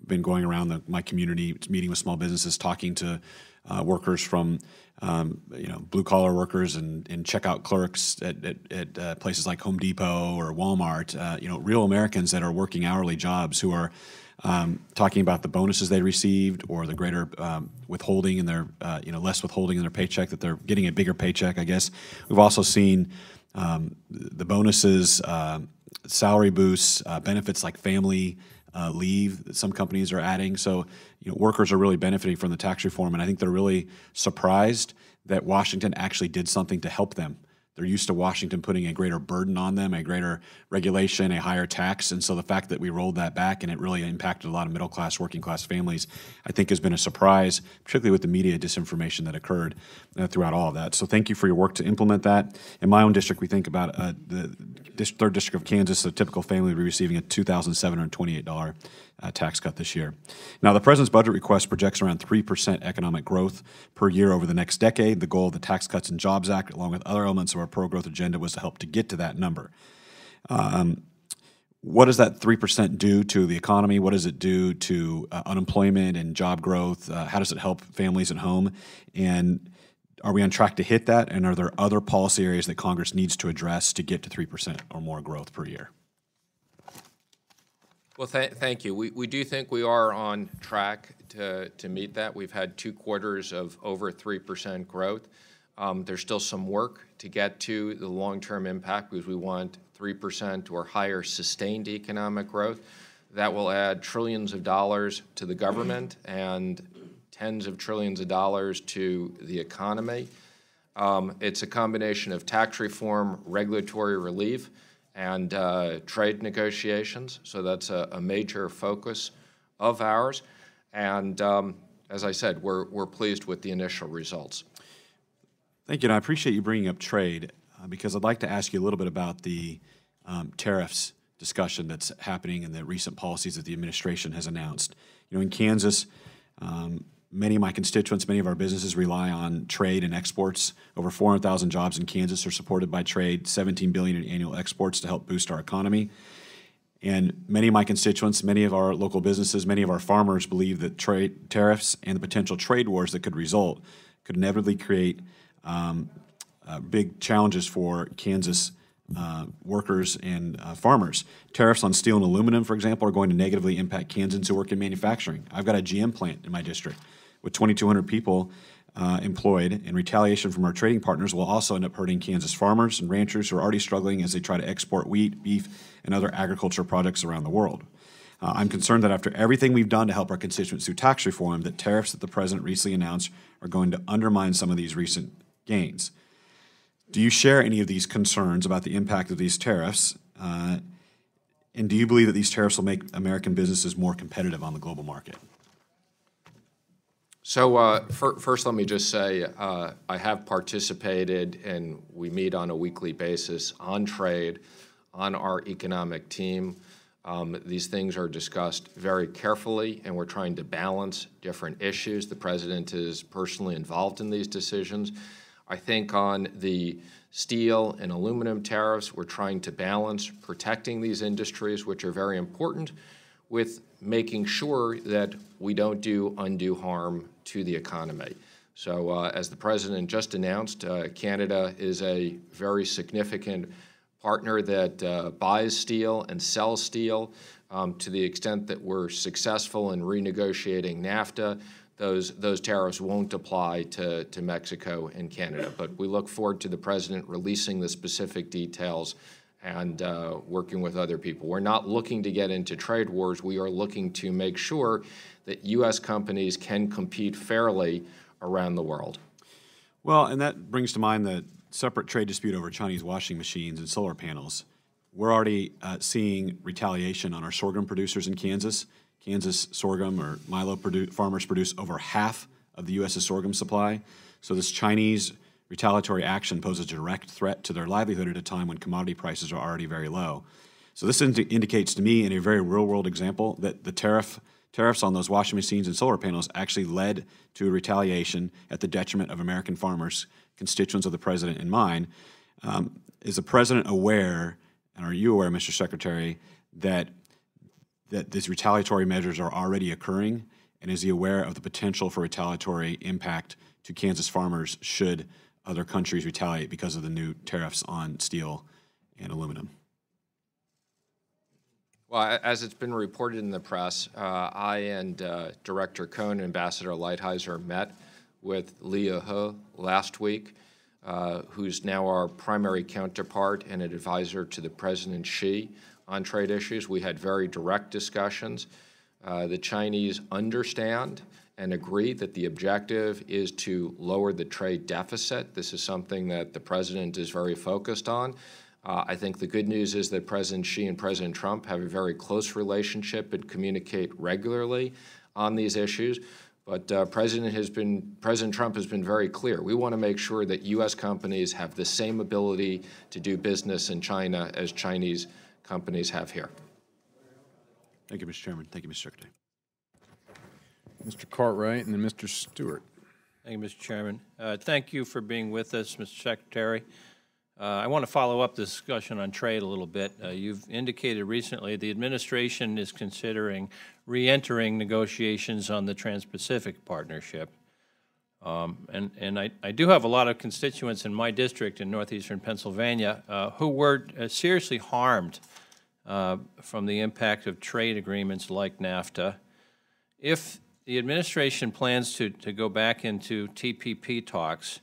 been going around my community, meeting with small businesses, talking to workers from blue-collar workers and checkout clerks at places like Home Depot or Walmart, real Americans that are working hourly jobs who are talking about the bonuses they received or the greater withholding in their, less withholding in their paycheck, that they're getting a bigger paycheck, I guess. We've also seen the bonuses, salary boosts, benefits like family leave that some companies are adding. So, workers are really benefiting from the tax reform, and I think they're really surprised that Washington actually did something to help them. They're used to Washington putting a greater burden on them, a greater regulation, a higher tax, and so the fact that we rolled that back and it really impacted a lot of middle-class, working-class families, I think has been a surprise, particularly with the media disinformation that occurred throughout all of that. So thank you for your work to implement that. In my own district, we think about the 3rd District of Kansas, a typical family would be receiving a $2,728 tax cut this year. Now, the President's budget request projects around 3% economic growth per year over the next decade. The goal of the Tax Cuts and Jobs Act, along with other elements of our pro-growth agenda, was to help to get to that number. What does that 3% do to the economy? What does it do to unemployment and job growth? How does it help families at home? And are we on track to hit that? And are there other policy areas that Congress needs to address to get to 3% or more growth per year? Well, thank you. We do think we are on track to meet that. We've had 2 quarters of over 3% growth. There's still some work to get to the long-term impact because we want 3% or higher sustained economic growth. That will add trillions of dollars to the government and tens of trillions of dollars to the economy. It's a combination of tax reform, regulatory relief, and trade negotiations. So that's a major focus of ours. And as I said, we're pleased with the initial results. Thank you, and I appreciate you bringing up trade because I'd like to ask you a little bit about the tariffs discussion that's happening and the recent policies that the administration has announced. In Kansas, many of my constituents, many of our businesses rely on trade and exports. Over 400,000 jobs in Kansas are supported by trade, $17 billion in annual exports to help boost our economy. And many of my constituents, many of our local businesses, many of our farmers believe that trade tariffs and the potential trade wars that could result could inevitably create big challenges for Kansas workers and farmers. Tariffs on steel and aluminum, for example, are going to negatively impact Kansans who work in manufacturing. I've got a GM plant in my district with 2,200 people employed, and retaliation from our trading partners will also end up hurting Kansas farmers and ranchers who are already struggling as they try to export wheat, beef, and other agricultural products around the world. I'm concerned that after everything we've done to help our constituents through tax reform, that tariffs that the President recently announced are going to undermine some of these recent gains. Do you share any of these concerns about the impact of these tariffs? And do you believe that these tariffs will make American businesses more competitive on the global market? So first, let me just say I have participated, and we meet on a weekly basis on trade, on our economic team. These things are discussed very carefully, and we're trying to balance different issues. The President is personally involved in these decisions. I think on the steel and aluminum tariffs, we're trying to balance protecting these industries, which are very important, with making sure that we don't do undue harm to the economy. So as the President just announced, Canada is a very significant partner that buys steel and sells steel. To the extent that we're successful in renegotiating NAFTA, those tariffs won't apply to Mexico and Canada. But we look forward to the President releasing the specific details and working with other people. We're not looking to get into trade wars. We are looking to make sure that U.S. companies can compete fairly around the world. Well, and that brings to mind the separate trade dispute over Chinese washing machines and solar panels. We're already seeing retaliation on our sorghum producers in Kansas. Kansas sorghum or milo farmers produce over half of the U.S.'s sorghum supply. So this Chinese retaliatory action poses a direct threat to their livelihood at a time when commodity prices are already very low. So this indicates to me in a very real-world example that the tariffs on those washing machines and solar panels actually led to a retaliation at the detriment of American farmers, constituents of the President and mine. Is the President aware, and are you aware, Mr. Secretary, that these retaliatory measures are already occurring, and is he aware of the potential for retaliatory impact to Kansas farmers should other countries retaliate because of the new tariffs on steel and aluminum? Well, as it's been reported in the press, I and Director Cohn and Ambassador Lighthizer met with Liu He last week, who's now our primary counterpart and an advisor to the President Xi on trade issues. We had very direct discussions. The Chinese understand and agree that the objective is to lower the trade deficit. This is something that the President is very focused on. I think the good news is that President Xi and President Trump have a very close relationship and communicate regularly on these issues. But President Trump has been very clear. We want to make sure that U.S. companies have the same ability to do business in China as Chinese companies have here. Thank you, Mr. Chairman. Thank you, Mr. Secretary. Mr. Cartwright and then Mr. Stewart. Thank you, Mr. Chairman. Thank you for being with us, Mr. Secretary. I want to follow up the discussion on trade a little bit. You've indicated recently the administration is considering re-entering negotiations on the Trans-Pacific Partnership. And I do have a lot of constituents in my district in northeastern Pennsylvania who were seriously harmed from the impact of trade agreements like NAFTA. If the administration plans to go back into TPP talks,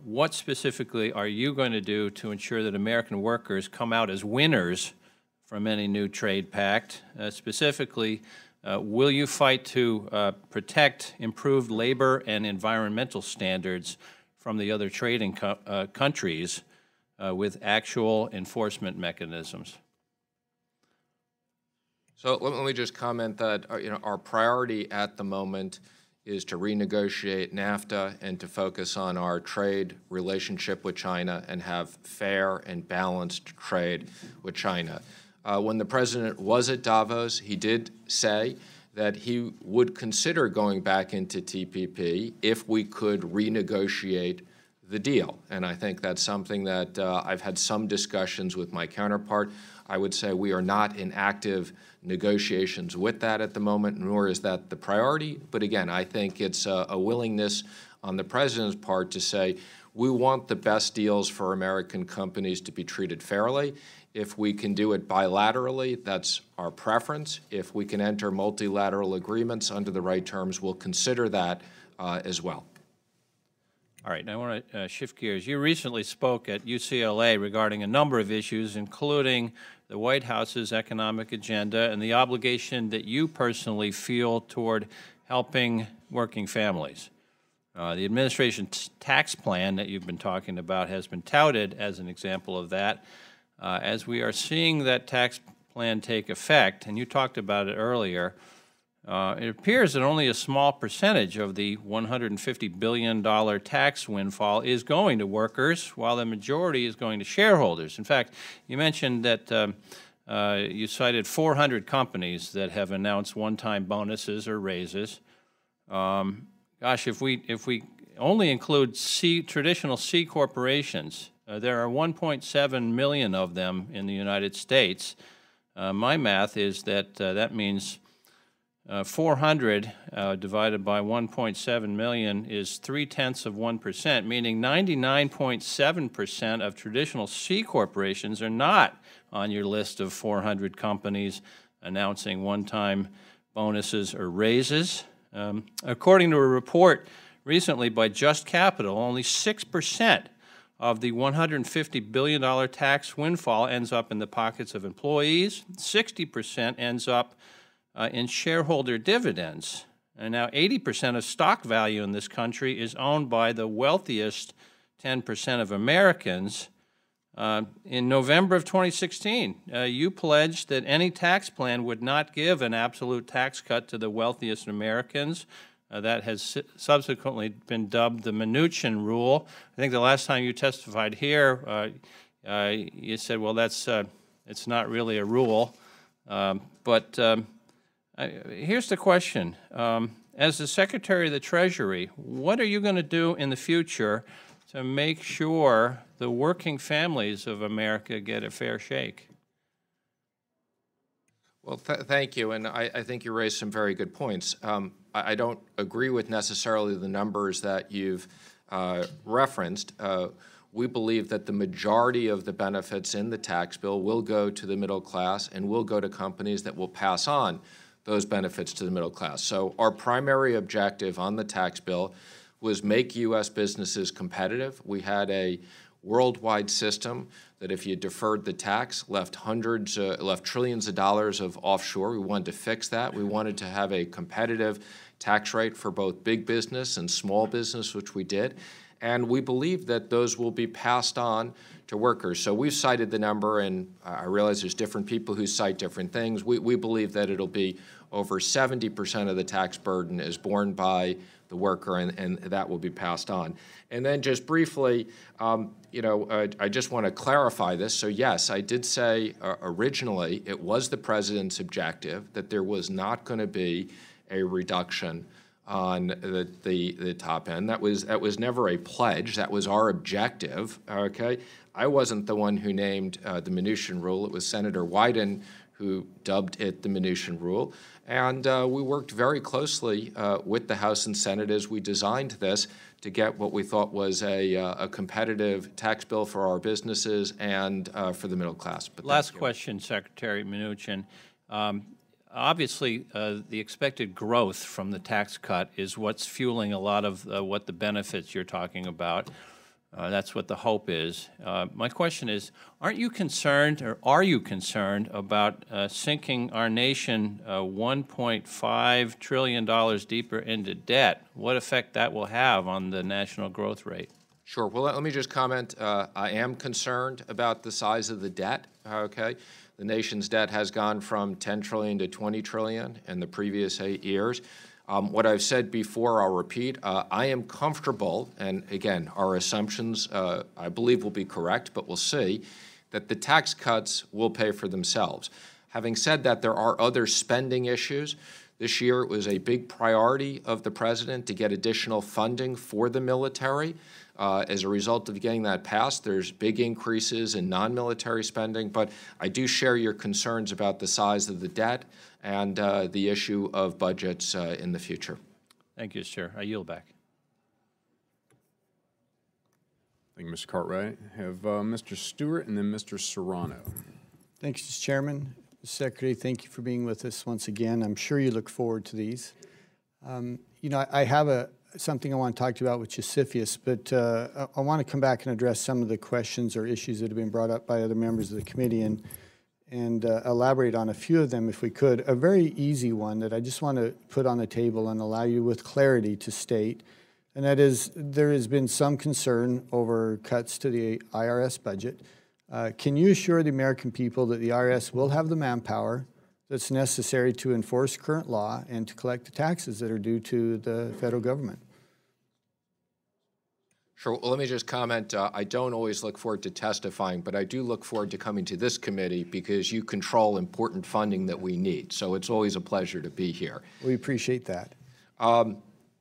what specifically are you going to do to ensure that American workers come out as winners from any new trade pact? Specifically, will you fight to protect improved labor and environmental standards from the other trading countries with actual enforcement mechanisms? So let me just comment that our priority at the moment is to renegotiate NAFTA and to focus on our trade relationship with China and have fair and balanced trade with China. When the President was at Davos, he did say that he would consider going back into TPP if we could renegotiate the deal. And I think that's something that I've had some discussions with my counterpart. I would say we are not in active negotiations with that at the moment, nor is that the priority. But again, I think it's a willingness on the President's part to say, we want the best deals for American companies to be treated fairly. If we can do it bilaterally, that's our preference. If we can enter multilateral agreements under the right terms, we'll consider that as well. All right, now I want to shift gears. You recently spoke at UCLA regarding a number of issues, including the White House's economic agenda and the obligation that you personally feel toward helping working families. The administration's tax plan that you've been talking about has been touted as an example of that. As we are seeing that tax plan take effect, and you talked about it earlier, it appears that only a small percentage of the $150 billion tax windfall is going to workers, while the majority is going to shareholders. In fact, you mentioned that you cited 400 companies that have announced one-time bonuses or raises. Gosh, if we only include traditional C corporations. There are 1.7 million of them in the United States. My math is that that means 400 divided by 1.7 million is 0.3%, meaning 99.7% of traditional C corporations are not on your list of 400 companies announcing one-time bonuses or raises. According to a report recently by Just Capital, only 6% of the $150 billion tax windfall ends up in the pockets of employees. 60% ends up in shareholder dividends. And now 80% of stock value in this country is owned by the wealthiest 10% of Americans. In November of 2016, you pledged that any tax plan would not give an absolute tax cut to the wealthiest Americans. That has subsequently been dubbed the Mnuchin rule. I think the last time you testified here, you said, well, it's not really a rule. Here's the question. As the Secretary of the Treasury, what are you going to do in the future to make sure the working families of America get a fair shake? Well, thank you, and I think you raised some very good points. I don't agree with necessarily the numbers that you've referenced. We believe that the majority of the benefits in the tax bill will go to the middle class and will go to companies that will pass on those benefits to the middle class. So our primary objective on the tax bill was make U.S. businesses competitive. We had a worldwide system that if you deferred the tax, left trillions of dollars of offshore. We wanted to fix that. We wanted to have a competitive tax rate for both big business and small business, which we did. And we believe that those will be passed on to workers. So we've cited the number, and I realize there's different people who cite different things. We believe that it'll be over 70% of the tax burden is borne by the worker, and that will be passed on. And then just briefly, I just want to clarify this. So yes, I did say originally it was the President's objective that there was not going to be a reduction on the top end. That was never a pledge. That was our objective. Okay, I wasn't the one who named the Mnuchin rule. It was Senator Wyden who dubbed it the Mnuchin rule. And we worked very closely with the House and Senate as we designed this to get what we thought was a competitive tax bill for our businesses and for the middle class. But last question, Secretary Mnuchin. Obviously, the expected growth from the tax cut is what's fueling a lot of what the benefits you're talking about. That's what the hope is. My question is, aren't you concerned, or are you concerned about sinking our nation $1.5 trillion deeper into debt? What effect that will have on the national growth rate? Sure. Well, let me just comment. I am concerned about the size of the debt. Okay, the nation's debt has gone from 10 trillion to 20 trillion in the previous 8 years. What I've said before, I'll repeat. I am comfortable, and again, our assumptions, I believe, will be correct, but we'll see, that the tax cuts will pay for themselves. Having said that, there are other spending issues. This year, it was a big priority of the President to get additional funding for the military. As a result of getting that passed, there's big increases in non-military spending, but I do share your concerns about the size of the debt and the issue of budgets in the future. Thank you, sir. I yield back. Thank you, Mr. Cartwright. I have Mr. Stewart and then Mr. Serrano. Thanks, Mr. Chairman. Mr. Secretary, thank you for being with us once again. I'm sure you look forward to these. I have something I want to talk to you about, which is CFIUS, but I want to come back and address some of the questions or issues that have been brought up by other members of the committee and elaborate on a few of them if we could. A very easy one that I just want to put on the table and allow you with clarity to state, and that is there has been some concern over cuts to the IRS budget. Can you assure the American people that the IRS will have the manpower that's necessary to enforce current law and to collect the taxes that are due to the federal government? Sure. Well, let me just comment. I don't always look forward to testifying, but I do look forward to coming to this committee because you control important funding that we need. So it's always a pleasure to be here. We appreciate that.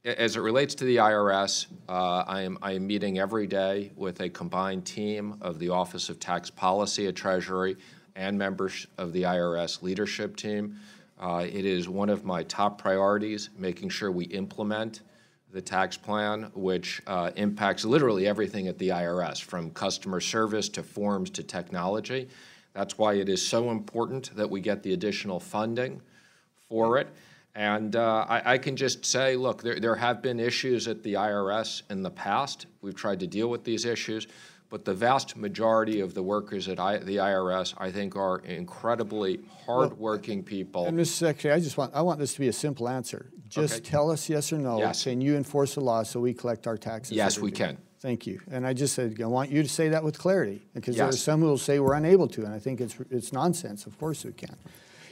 As it relates to the IRS, I am meeting every day with a combined team of the Office of Tax Policy at Treasury and members of the IRS leadership team. It is one of my top priorities, making sure we implement the tax plan, which impacts literally everything at the IRS, from customer service to forms to technology. That's why it is so important that we get the additional funding for it. And I can just say, look, there have been issues at the IRS in the past. We've tried to deal with these issues, but the vast majority of the workers at the IRS, I think, are incredibly hardworking people. And Mr. Secretary, I want this to be a simple answer. Just tell us yes or no. Yes. Can you enforce the law so we collect our taxes? Yes, we can. Thank you. And I just said, I want you to say that with clarity, because there are Yes. some who will say we're unable to, and I think it's nonsense. Of course we can.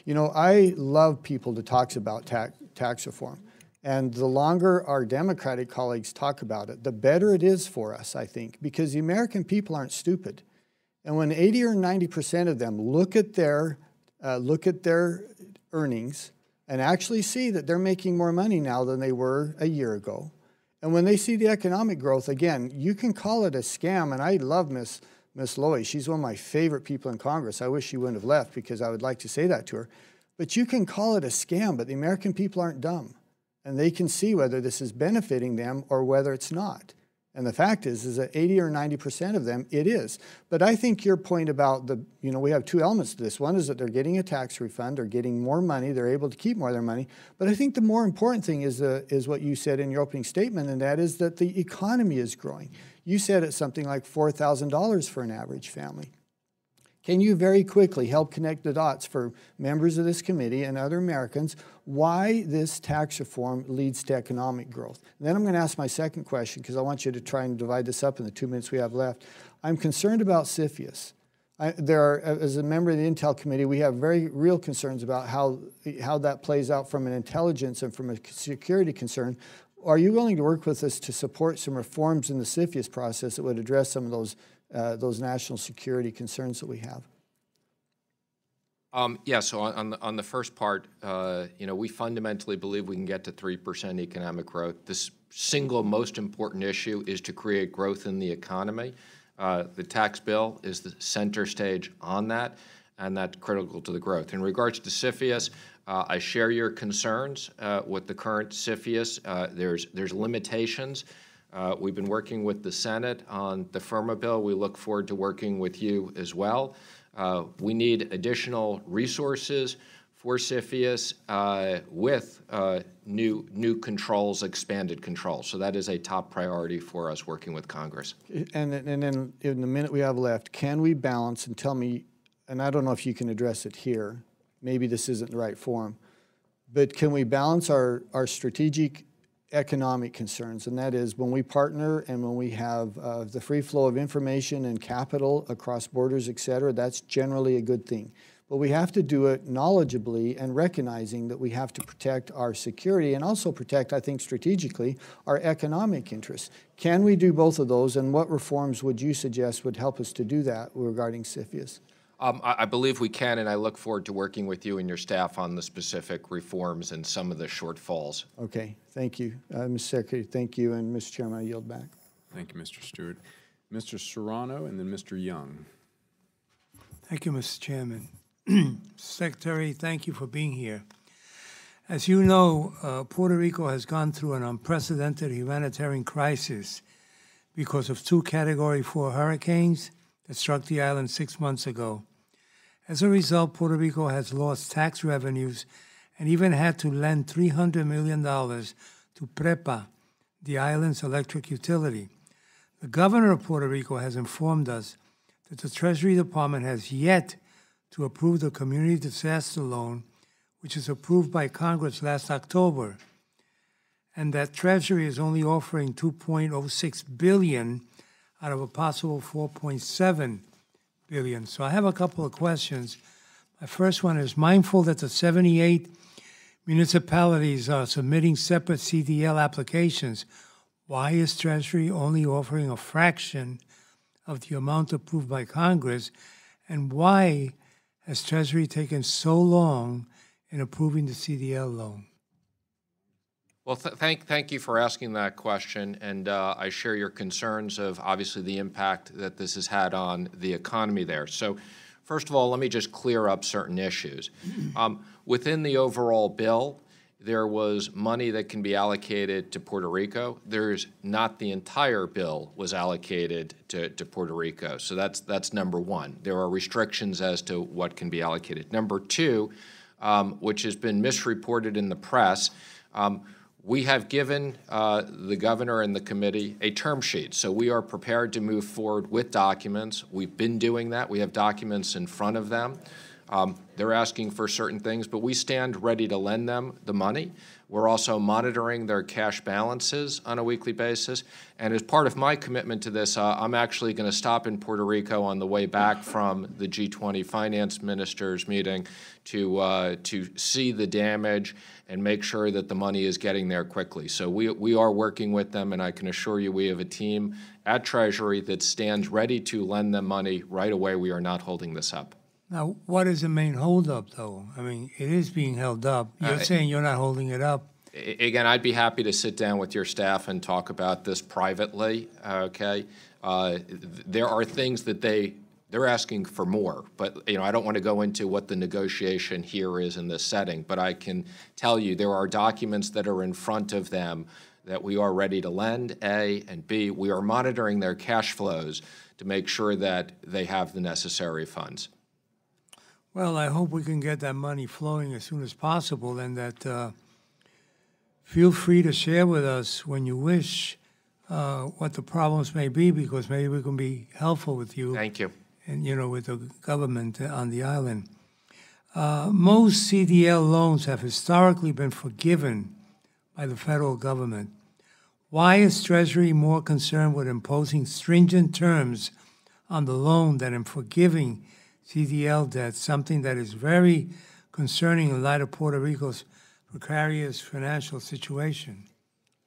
You know, I love people that talks about tax reform. And the longer our Democratic colleagues talk about it, the better it is for us, I think, because the American people aren't stupid. And when 80 or 90% of them look at their earnings and actually see that they're making more money now than they were a year ago, and when they see the economic growth, again, you can call it a scam, and I love Miss Lowy. She's one of my favorite people in Congress. I wish she wouldn't have left, because I would like to say that to her. But you can call it a scam, but the American people aren't dumb. And they can see whether this is benefiting them or whether it's not. And the fact is that 80 or 90% of them, it is. But I think your point about we have two elements to this. One is that they're getting a tax refund, they're getting more money, they're able to keep more of their money. But I think the more important thing is what you said in your opening statement, and that is that the economy is growing. You said it's something like $4,000 for an average family. Can you very quickly help connect the dots for members of this committee and other Americans why this tax reform leads to economic growth? And then I'm going to ask my second question, because I want you to try and divide this up in the 2 minutes we have left. I'm concerned about CFIUS. As a member of the Intel Committee, we have very real concerns about how that plays out from an intelligence and from a security concern. Are you willing to work with us to support some reforms in the CFIUS process that would address some of those national security concerns that we have? Yeah, so on the first part, we fundamentally believe we can get to 3% economic growth. This single most important issue is to create growth in the economy. The tax bill is the center stage on that, and that's critical to the growth. In regards to CFIUS, I share your concerns with the current CFIUS. There's limitations. We've been working with the Senate on the FIRMA bill. We look forward to working with you as well. We need additional resources for CFIUS with new controls, expanded controls. So that is a top priority for us working with Congress. And then in the minute we have left, can we balance, and tell me, and I don't know if you can address it here, maybe this isn't the right forum, but can we balance our strategic economic concerns, and that is when we partner and when we have the free flow of information and capital across borders, et cetera, that's generally a good thing. But we have to do it knowledgeably and recognizing that we have to protect our security and also protect, I think, strategically, our economic interests. Can we do both of those, and what reforms would you suggest would help us to do that regarding CFIUS? I believe we can, and I look forward to working with you and your staff on the specific reforms and some of the shortfalls. Okay, thank you. Mr. Secretary, thank you, and Mr. Chairman, I yield back. Thank you, Mr. Stewart. Mr. Serrano and then Mr. Young. Thank you, Mr. Chairman. Secretary, thank you for being here. As you know, Puerto Rico has gone through an unprecedented humanitarian crisis because of 2 Category 4 hurricanes that struck the island 6 months ago. As a result, Puerto Rico has lost tax revenues and even had to lend $300 million to PREPA, the island's electric utility. The governor of Puerto Rico has informed us that the Treasury Department has yet to approve the community disaster loan, which was approved by Congress last October, and that Treasury is only offering $2.06 billion out of a possible $4.7 billion. So I have a couple of questions. My first one is, mindful that the 78 municipalities are submitting separate CDL applications, why is Treasury only offering a fraction of the amount approved by Congress, and why has Treasury taken so long in approving the CDL loan? Well, thank you for asking that question, and I share your concerns of obviously the impact that this has had on the economy there. So, first of all, let me just clear up certain issues. Within the overall bill, there was money that can be allocated to Puerto Rico. There's not the entire bill was allocated to Puerto Rico. So that's number one. There are restrictions as to what can be allocated. Number two, which has been misreported in the press, we have given the governor and the committee a term sheet. So we are prepared to move forward with documents. We've been doing that. We have documents in front of them. They're asking for certain things, but we stand ready to lend them the money. We're also monitoring their cash balances on a weekly basis. And as part of my commitment to this, I'm actually going to stop in Puerto Rico on the way back from the G20 finance ministers meeting to see the damage and make sure that the money is getting there quickly. So we are working with them, and I can assure you we have a team at Treasury that stands ready to lend them money right away. We are not holding this up. Now, what is the main holdup, though? I mean, it is being held up. You're saying you're not holding it up. Again, I'd be happy to sit down with your staff and talk about this privately, okay? There are things that they're asking for more, but I don't want to go into what the negotiation here is in this setting, but I can tell you there are documents that are in front of them that we are ready to lend, A, and B, we are monitoring their cash flows to make sure that they have the necessary funds. Well, I hope we can get that money flowing as soon as possible, and that feel free to share with us when you wish what the problems may be, because maybe we can be helpful with you. Thank you. And, with the government on the island. Most CDL loans have historically been forgiven by the federal government. Why is Treasury more concerned with imposing stringent terms on the loan than in forgiving CDL debt, something that is very concerning in light of Puerto Rico's precarious financial situation?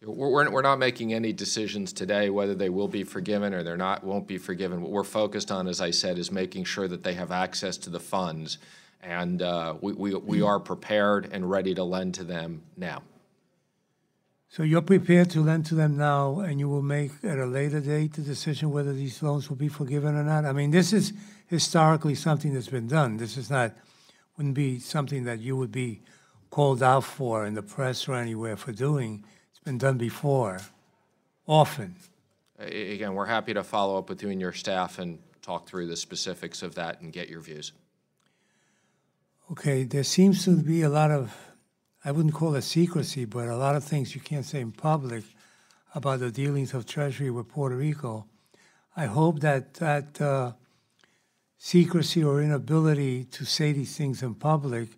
We're not making any decisions today whether they will be forgiven or won't be forgiven. What we're focused on, as I said, is making sure that they have access to the funds, and we are prepared and ready to lend to them now. So you're prepared to lend to them now, and you will make at a later date the decision whether these loans will be forgiven or not? I mean, this is historically something that's been done. This wouldn't be something that you would be called out for in the press or anywhere for doing. It's been done before, often. Again, we're happy to follow up with you and your staff and talk through the specifics of that and get your views. Okay, there seems to be a lot of, I wouldn't call it secrecy, but a lot of things you can't say in public about the dealings of Treasury with Puerto Rico. I hope that secrecy or inability to say these things in public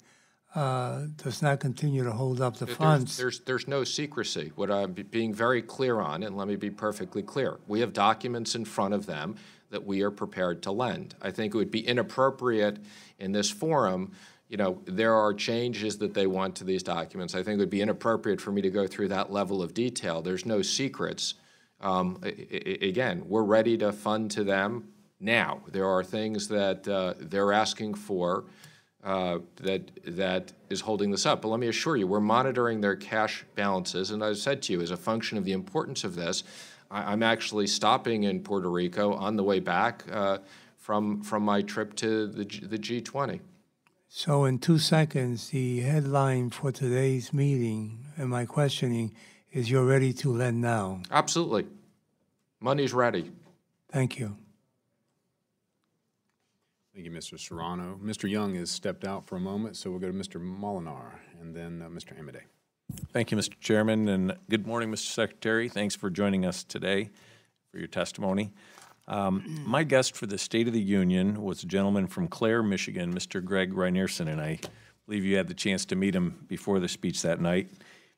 does not continue to hold up the funds. There's no secrecy. What I'm being very clear on, and let me be perfectly clear, we have documents in front of them that we are prepared to lend. I think it would be inappropriate in this forum. There are changes that they want to these documents. I think it would be inappropriate for me to go through that level of detail. There's no secrets. Again, we're ready to fund to them now. There are things that they're asking for that is holding this up. But let me assure you, we're monitoring their cash balances. And as I said to you, as a function of the importance of this, I'm actually stopping in Puerto Rico on the way back from my trip to the G20. So in 2 seconds, the headline for today's meeting and my questioning is you're ready to lend now. Absolutely. Money's ready. Thank you. Thank you, Mr. Serrano. Mr. Young has stepped out for a moment, so we'll go to Mr. Molinar and then Mr. Amade. Thank you, Mr. Chairman, and good morning, Mr. Secretary. Thanks for joining us today for your testimony. My guest for the State of the Union was a gentleman from Clare, Michigan, Mr. Greg Reinerson, and I believe you had the chance to meet him before the speech that night.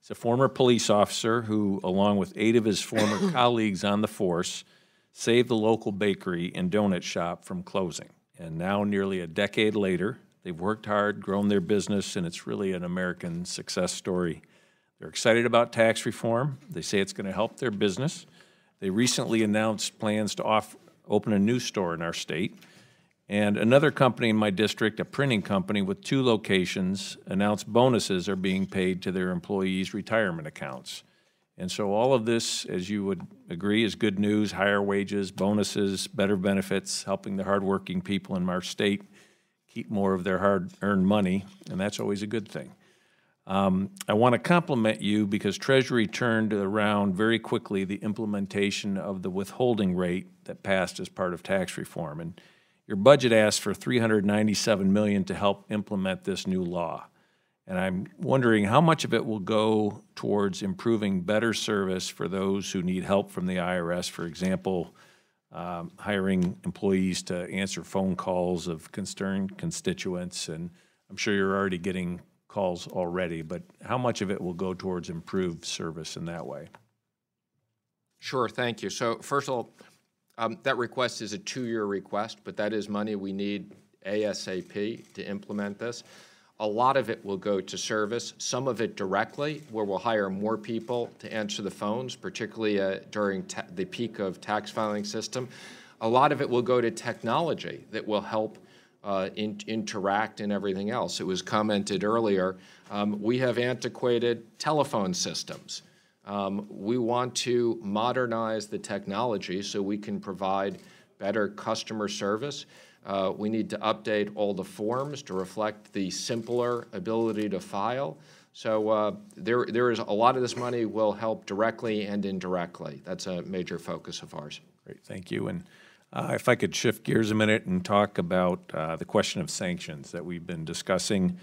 He's a former police officer who, along with 8 of his former colleagues on the force, saved the local bakery and donut shop from closing. And now, nearly a decade later, they've worked hard, grown their business, and it's really an American success story. They're excited about tax reform. They say it's going to help their business. They recently announced plans to open a new store in our state, And another company in my district, a printing company with 2 locations, announced bonuses are being paid to their employees' retirement accounts. And so all of this, as you would agree, is good news: higher wages, bonuses, better benefits, helping the hardworking people in our state keep more of their hard-earned money, and that's always a good thing. I want to compliment you because Treasury turned around very quickly the implementation of the withholding rate that passed as part of tax reform. And your budget asked for $397 million to help implement this new law. And I'm wondering how much of it will go towards improving better service for those who need help from the IRS, for example, hiring employees to answer phone calls of concerned constituents. And I'm sure you're already getting calls already, but how much of it will go towards improved service in that way? Sure, thank you. So first of all, that request is a 2-year request, but that is money we need ASAP to implement this. A lot of it will go to service, some of it directly, where we'll hire more people to answer the phones, particularly during the peak of tax filing system. A lot of it will go to technology that will help interact and everything else. It was commented earlier, we have antiquated telephone systems. We want to modernize the technology so we can provide better customer service. We need to update all the forms to reflect the simpler ability to file. So there is a lot of this money will help directly and indirectly. That's a major focus of ours. Great, thank you. And if I could shift gears a minute and talk about the question of sanctions that we've been discussing.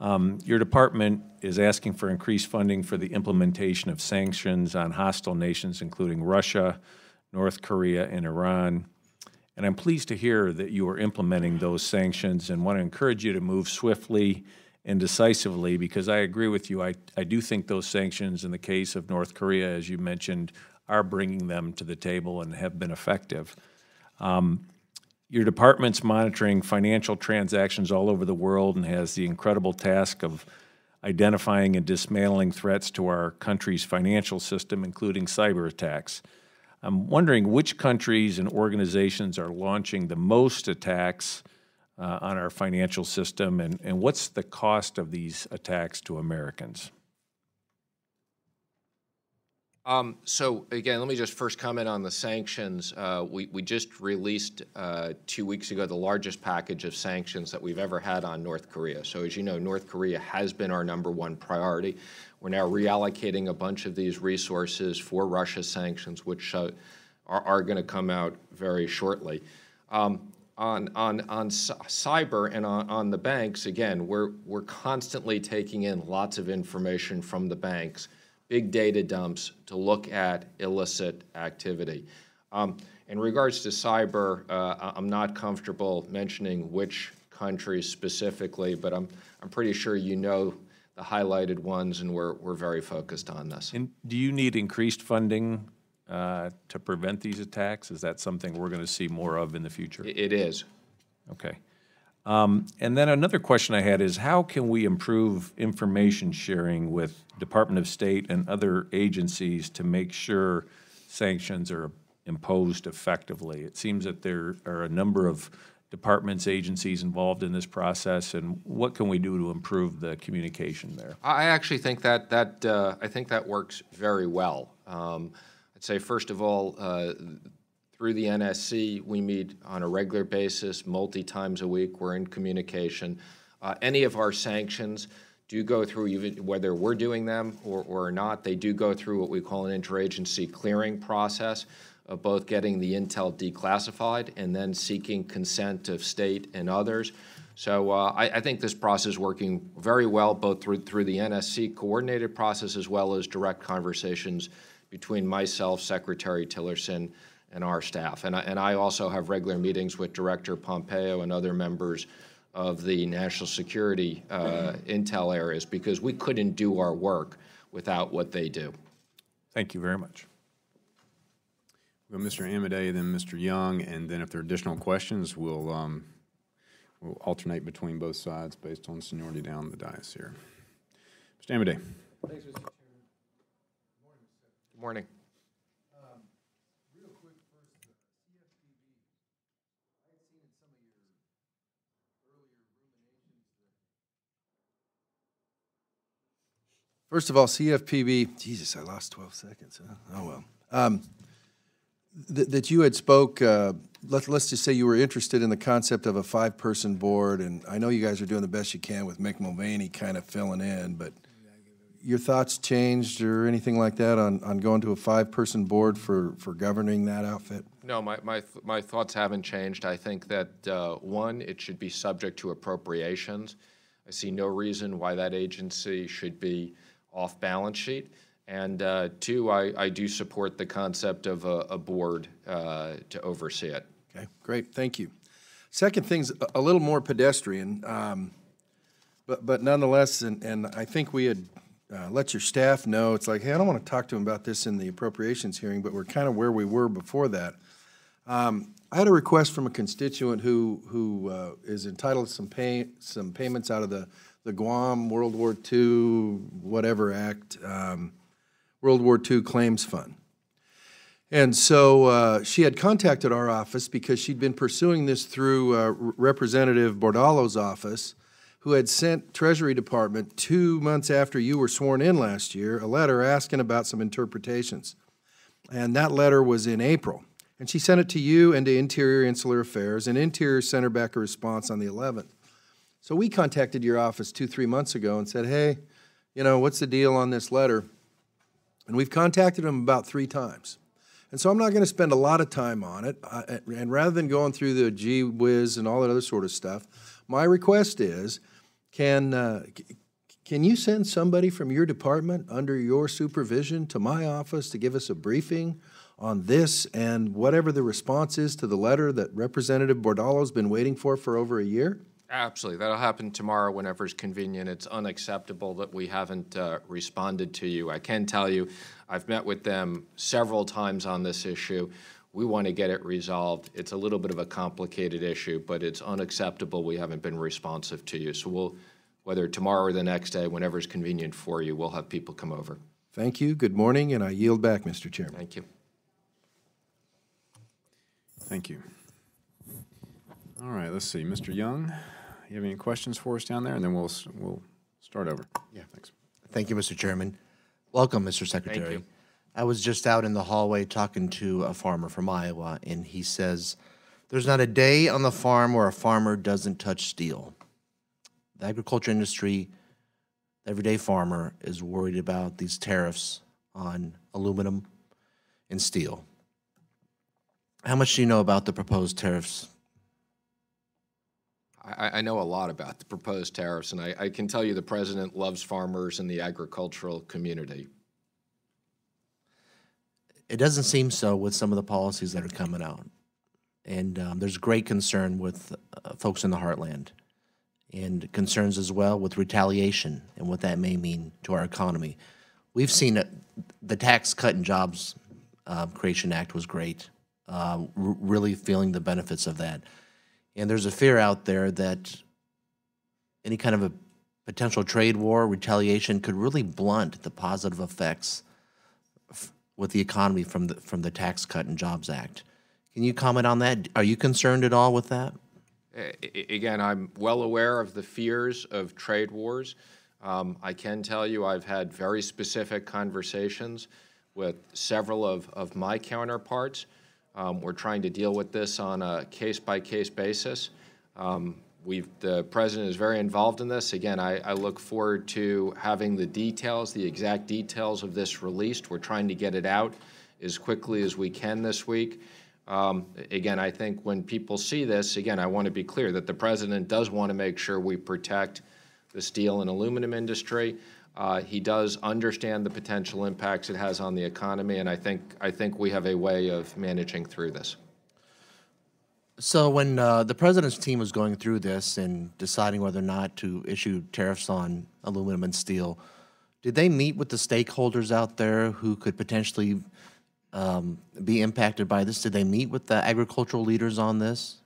Your department is asking for increased funding for the implementation of sanctions on hostile nations, including Russia, North Korea, and Iran. And I'm pleased to hear that you are implementing those sanctions and want to encourage you to move swiftly and decisively, because I agree with you. I do think those sanctions in the case of North Korea, as you mentioned, are bringing them to the table and have been effective. Your department's monitoring financial transactions all over the world and has the incredible task of identifying and dismantling threats to our country's financial system, including cyber attacks. I'm wondering which countries and organizations are launching the most attacks on our financial system, and what's the cost of these attacks to Americans? So again, let me just first comment on the sanctions. We just released 2 weeks ago the largest package of sanctions that we've ever had on North Korea. So as you know, North Korea has been our #1 priority. We're now reallocating a bunch of these resources for Russia sanctions, which are going to come out very shortly. On cyber and on the banks, again, we're constantly taking in lots of information from the banks, big data dumps to look at illicit activity. In regards to cyber, I'm not comfortable mentioning which countries specifically, but I'm pretty sure you know the highlighted ones, and we're very focused on this. And do you need increased funding to prevent these attacks? Is that something we're going to see more of in the future? It is. Okay. And then another question I had is, how can we improve information sharing with Department of State and other agencies to make sure sanctions are imposed effectively? It seems that there are a number of departments, agencies involved in this process, and what can we do to improve the communication there? I actually think that works very well. I'd say, first of all, through the NSC, we meet on a regular basis, multi-times a week. We're in communication. Any of our sanctions do go through, even whether we're doing them or not, they do go through what we call an interagency clearing process of both getting the intel declassified and then seeking consent of state and others. So I think this process is working very well, both through the NSC coordinated process as well as direct conversations between myself, Secretary Tillerson, and our staff. And I also have regular meetings with Director Pompeo and other members of the national security intel areas, because we couldn't do our work without what they do. Thank you very much. Well, Mr. Amodei, then Mr. Young, and then if there are additional questions, we'll alternate between both sides based on seniority down the dais here. Mr. Amodei. Thanks, Mr. Chairman. Good morning. Real quick, first, CFPB. I had seen in some of your First of all, CFPB, Jesus, I lost 12 seconds. Huh? Oh, well. That you had spoke, let's just say you were interested in the concept of a 5-person board, and I know you guys are doing the best you can with Mick Mulvaney kind of filling in, but your thoughts changed or anything like that on going to a 5-person board for governing that outfit? No, my thoughts haven't changed. I think that, one, it should be subject to appropriations. I see no reason why that agency should be off balance sheet. And two, I do support the concept of a board to oversee it. Okay, great, thank you. Second thing's a little more pedestrian, but nonetheless, and I think we had let your staff know, it's like, hey, I don't want to talk to them about this in the appropriations hearing, but we're kind of where we were before that. I had a request from a constituent who is entitled to some payments out of the Guam World War II whatever Act, World War II Claims Fund. And so she had contacted our office because she'd been pursuing this through Representative Bordalo's office, who had sent Treasury Department 2 months after you were sworn in last year a letter asking about some interpretations. And that letter was in April. And she sent it to you and to Interior Insular Affairs, and Interior sent her back a response on the 11th. So we contacted your office 2-3 months ago and said, hey, you know, what's the deal on this letter? And we've contacted them about 3 times. And so I'm not going to spend a lot of time on it. And rather than going through the gee whiz and all that other sort of stuff, my request is, can you send somebody from your department under your supervision to my office to give us a briefing on this and whatever the response is to the letter that Representative Bordalo's been waiting for over a year? Absolutely. That'll happen tomorrow whenever it's convenient. It's unacceptable that we haven't responded to you. I can tell you I've met with them several times on this issue. We want to get it resolved. It's a little bit of a complicated issue, but it's unacceptable we haven't been responsive to you. So we'll, whether tomorrow or the next day, whenever it's convenient for you, we'll have people come over. Thank you. Good morning, and I yield back, Mr. Chairman. Thank you. Thank you. All right, let's see. Mr. Young, you have any questions for us down there? And then we'll start over. Yeah, thanks. Thank you, Mr. Chairman. Welcome, Mr. Secretary. Thank you. I was just out in the hallway talking to a farmer from Iowa, and he says, there's not a day on the farm where a farmer doesn't touch steel. The agriculture industry, the everyday farmer, is worried about these tariffs on aluminum and steel. How much do you know about the proposed tariffs? I know a lot about the proposed tariffs, and I can tell you the President loves farmers and the agricultural community. It doesn't seem so with some of the policies that are coming out. And there's great concern with folks in the heartland, and concerns as well with retaliation and what that may mean to our economy. We've seen it, the Tax Cut and Jobs Creation Act was great, really feeling the benefits of that. And there's a fear out there that any kind of a potential trade war, retaliation, could really blunt the positive effects with the economy from the Tax Cut and Jobs Act. Can you comment on that? Are you concerned at all with that? Again, I'm well aware of the fears of trade wars. I can tell you I've had very specific conversations with several of my counterparts. We're trying to deal with this on a case-by-case basis. The President is very involved in this. Again, I look forward to having the details, the exact details of this released. We're trying to get it out as quickly as we can this week. Again, I think when people see this, again, I want to be clear that the President does want to make sure we protect the steel and aluminum industry. He does understand the potential impacts it has on the economy, and I think we have a way of managing through this. So when the President's team was going through this and deciding whether or not to issue tariffs on aluminum and steel, did they meet with the stakeholders out there who could potentially be impacted by this? Did they meet with the agricultural leaders on this?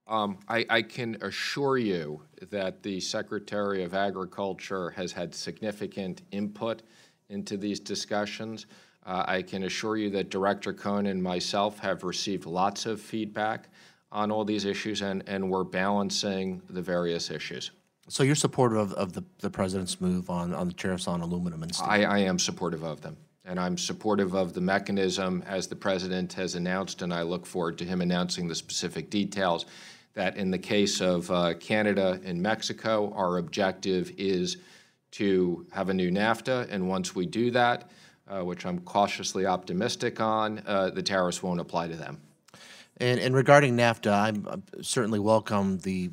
I can assure you that the Secretary of Agriculture has had significant input into these discussions. I can assure you that Director Cohn and myself have received lots of feedback on all these issues, and we're balancing the various issues. So you're supportive of the president's move on the tariffs on aluminum and steel? I am supportive of them. And I'm supportive of the mechanism as the president has announced, and I look forward to him announcing the specific details, that in the case of Canada and Mexico, our objective is to have a new NAFTA, and once we do that, which I'm cautiously optimistic on, the tariffs won't apply to them. And regarding NAFTA, I certainly welcome the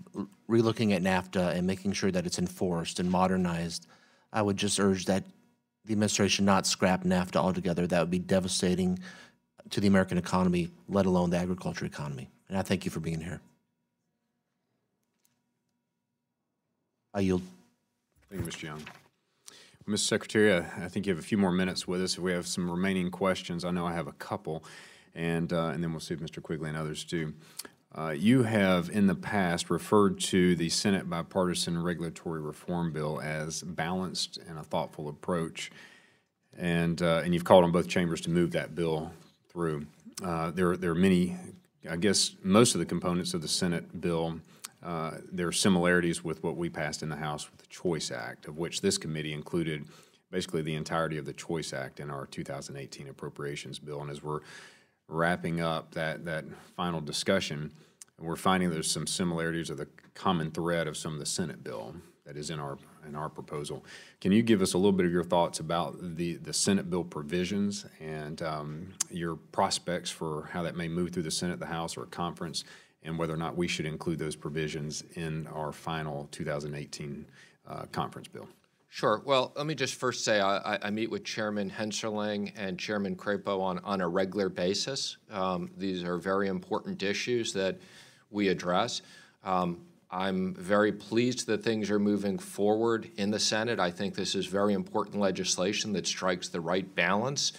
relooking at NAFTA and making sure that it's enforced and modernized. I would just urge that the administration not scrap NAFTA altogether. That would be devastating to the American economy, let alone the agriculture economy. And I thank you for being here. I yield. Thank you, Mr. Young. Mr. Secretary, I think you have a few more minutes with us. If we have some remaining questions, I know I have a couple, and then we'll see if Mr. Quigley and others do. You have, in the past, referred to the Senate Bipartisan Regulatory Reform Bill as balanced and a thoughtful approach, and you've called on both chambers to move that bill through. There are many, I guess, most of the components of the Senate bill. There are similarities with what we passed in the House with the Choice Act, of which this committee included basically the entirety of the Choice Act in our 2018 appropriations bill. And as we're wrapping up that final discussion, we're finding there's some similarities of the common thread of some of the Senate bill that is in our proposal. Can you give us a little bit of your thoughts about the Senate bill provisions and your prospects for how that may move through the Senate, the House, or a conference, and whether or not we should include those provisions in our final 2018 conference bill? Sure. Well, let me just first say I meet with Chairman Hensarling and Chairman Crapo on a regular basis. These are very important issues that we address. I'm very pleased that things are moving forward in the Senate. I think this is very important legislation that strikes the right balance,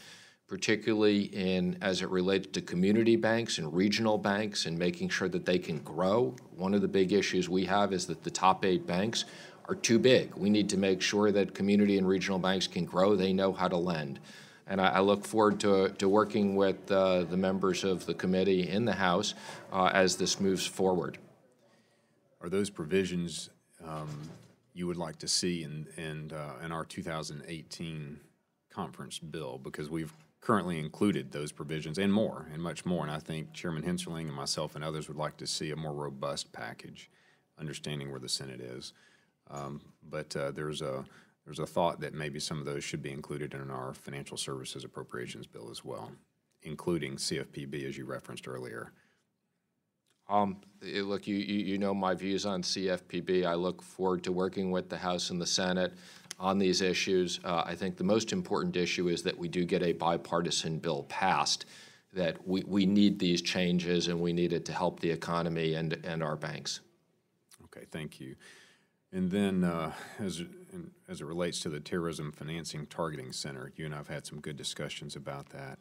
particularly as it relates to community banks and regional banks and making sure that they can grow. One of the big issues we have is that the top 8 banks are too big. We need to make sure that community and regional banks can grow. They know how to lend. And I look forward to working with the members of the committee in the House as this moves forward. Are those provisions you would like to see in our 2018 conference bill? Because we've currently included those provisions and more, and much more. And I think Chairman Hensarling and myself and others would like to see a more robust package, understanding where the Senate is. But there's a thought that maybe some of those should be included in our financial services appropriations bill as well, including CFPB, as you referenced earlier. Look, you know my views on CFPB. I look forward to working with the House and the Senate on these issues. I think the most important issue is that we do get a bipartisan bill passed, that we need these changes and we need it to help the economy and our banks. Okay, thank you. And then as it relates to the Terrorism Financing Targeting Center, you and I have had some good discussions about that.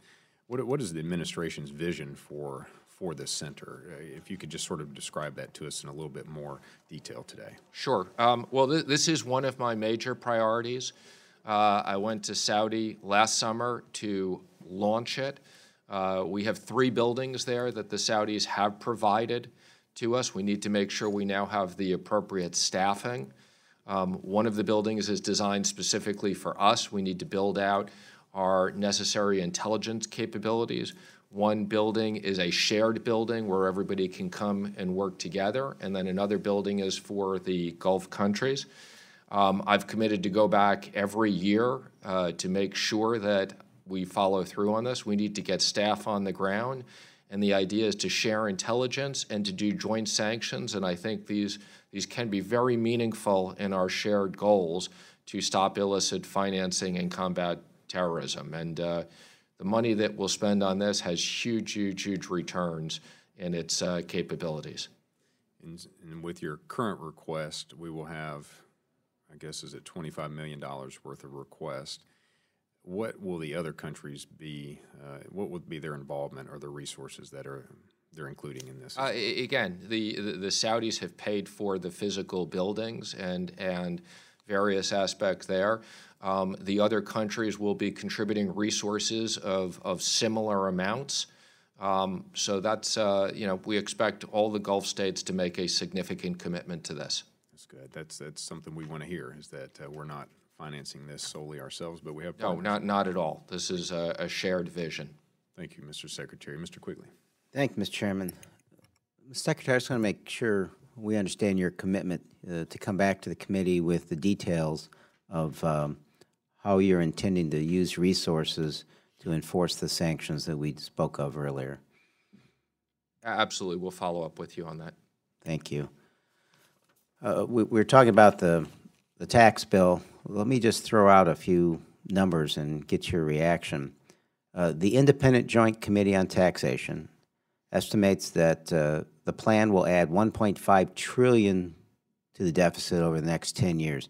What is the administration's vision for this center? If you could just sort of describe that to us in a little bit more detail today. Sure. Well, this is one of my major priorities. I went to Saudi last summer to launch it. We have 3 buildings there that the Saudis have provided to us. We need to make sure we now have the appropriate staffing. One of the buildings is designed specifically for us. We need to build out our necessary intelligence capabilities. One building is a shared building where everybody can come and work together, and then another building is for the Gulf countries. I've committed to go back every year to make sure that we follow through on this. We need to get staff on the ground, and the idea is to share intelligence and to do joint sanctions, and I think these can be very meaningful in our shared goals to stop illicit financing and combat terrorism. And the money that we'll spend on this has huge, huge, huge returns in its capabilities. And with your current request, we will have, I guess, is it $25 million worth of request? What will the other countries be, what would be their involvement or the resources that they're including in this? Again, the Saudis have paid for the physical buildings and various aspects there. The other countries will be contributing resources of similar amounts. So that's, we expect all the Gulf states to make a significant commitment to this. That's Good. That's something we want to hear, is that we're not financing this solely ourselves, but we have No, partners. not at all. This is a shared vision. Thank you, Mr. Secretary. Mr. Quigley. Thank you, Mr. Chairman. Mr. Secretary, I just want to make sure we understand your commitment to come back to the committee with the details of how you're intending to use resources to enforce the sanctions that we spoke of earlier. Absolutely. We'll follow up with you on that. Thank you. We're talking about the tax bill. Let me just throw out a few numbers and get your reaction. The Independent Joint Committee on Taxation estimates that the plan will add $1.5 trillion to the deficit over the next 10 years.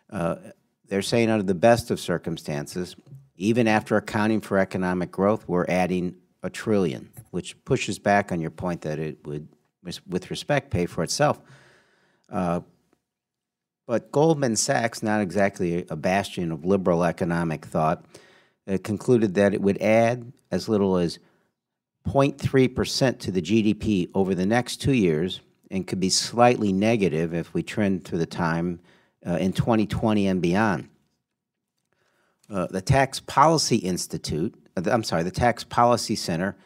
They're saying under the best of circumstances, even after accounting for economic growth, we're adding $1 trillion, which pushes back on your point that it would, with respect, pay for itself. But Goldman Sachs, not exactly a bastion of liberal economic thought, concluded that it would add as little as 0.3% to the GDP over the next 2 years and could be slightly negative if we trend through the time in 2020 and beyond. The Tax Policy Institute, the Tax Policy Center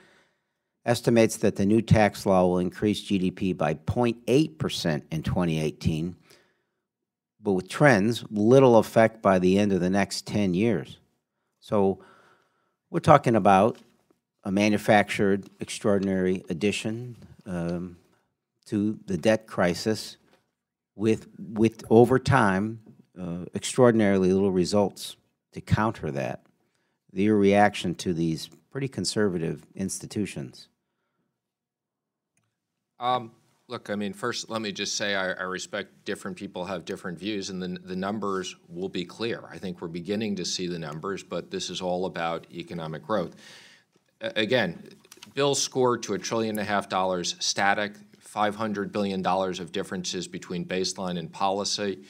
estimates that the new tax law will increase GDP by 0.8% in 2018, but with trends, little effect by the end of the next 10 years. So we're talking about a manufactured extraordinary addition to the debt crisis with over time, extraordinarily little results to counter that. Your reaction to these pretty conservative institutions? Look, I mean, first, let me just say I respect different people have different views, and the numbers will be clear. I think we're beginning to see the numbers, but this is all about economic growth. Again, bills scored to $1.5 trillion static, $500 billion of differences between baseline and policy.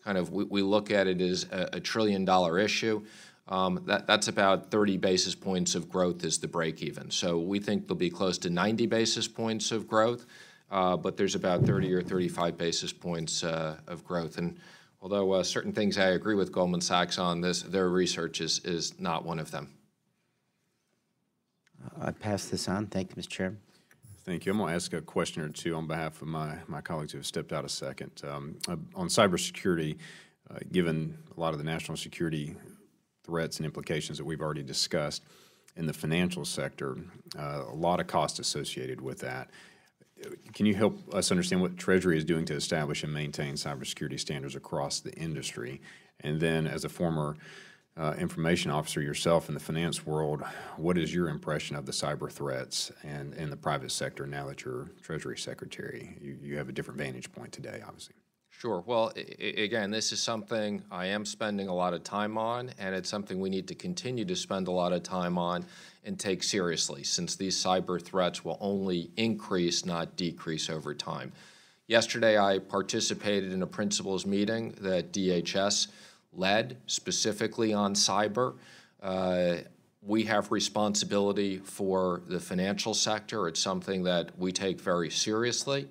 Kind of, we look at it as a $1 trillion issue. That's about 30 basis points of growth is the break even. So we think there'll be close to 90 basis points of growth, but there's about 30 or 35 basis points of growth. And although certain things I agree with Goldman Sachs on, their research is not one of them. I pass this on. Thank you, Mr. Chairman. Thank you. I'm going to ask a question or two on behalf of my colleagues who have stepped out a second. On cybersecurity, given a lot of the national security threats and implications that we've already discussed in the financial sector, a lot of cost associated with that. Can you help us understand what Treasury is doing to establish and maintain cybersecurity standards across the industry? And then, as a former information officer yourself in the finance world, what is your impression of the cyber threats and in the private sector now that you're Treasury Secretary? You have a different vantage point today, obviously. Sure. Well, again, this is something I am spending a lot of time on, and it's something we need to continue to spend a lot of time on and take seriously, since these cyber threats will only increase, not decrease over time. Yesterday, I participated in a principals meeting that DHS led specifically on cyber. We have responsibility for the financial sector. It's something that we take very seriously.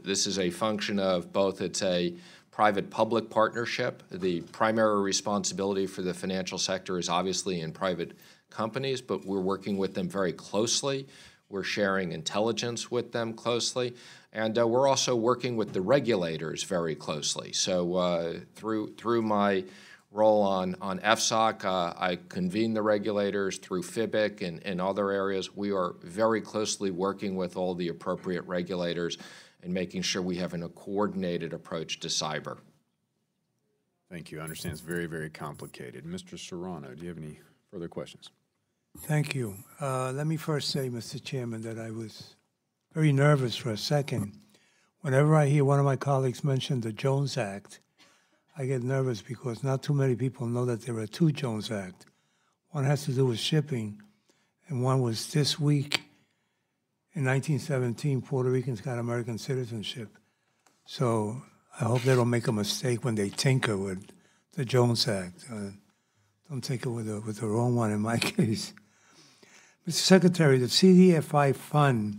This is a function of both, it's a private-public partnership. The primary responsibility for the financial sector is obviously in private companies, but we're working with them very closely. We're sharing intelligence with them closely. And we're also working with the regulators very closely. So through my role on FSOC, I convene the regulators through FIBIC and other areas. We are very closely working with all the appropriate regulators and making sure we have a coordinated approach to cyber. Thank you. I understand it's very, very complicated. Mr. Serrano, do you have any further questions? Thank you. Let me first say, Mr. Chairman, that I was very nervous for a second. Whenever I hear one of my colleagues mention the Jones Act, I get nervous because not too many people know that there are two Jones Act. One has to do with shipping, and one was this week. In 1917, Puerto Ricans got American citizenship. So I hope they don't make a mistake when they tinker with the Jones Act. Don't tinker with the wrong one in my case. Mr. Secretary, the CDFI fund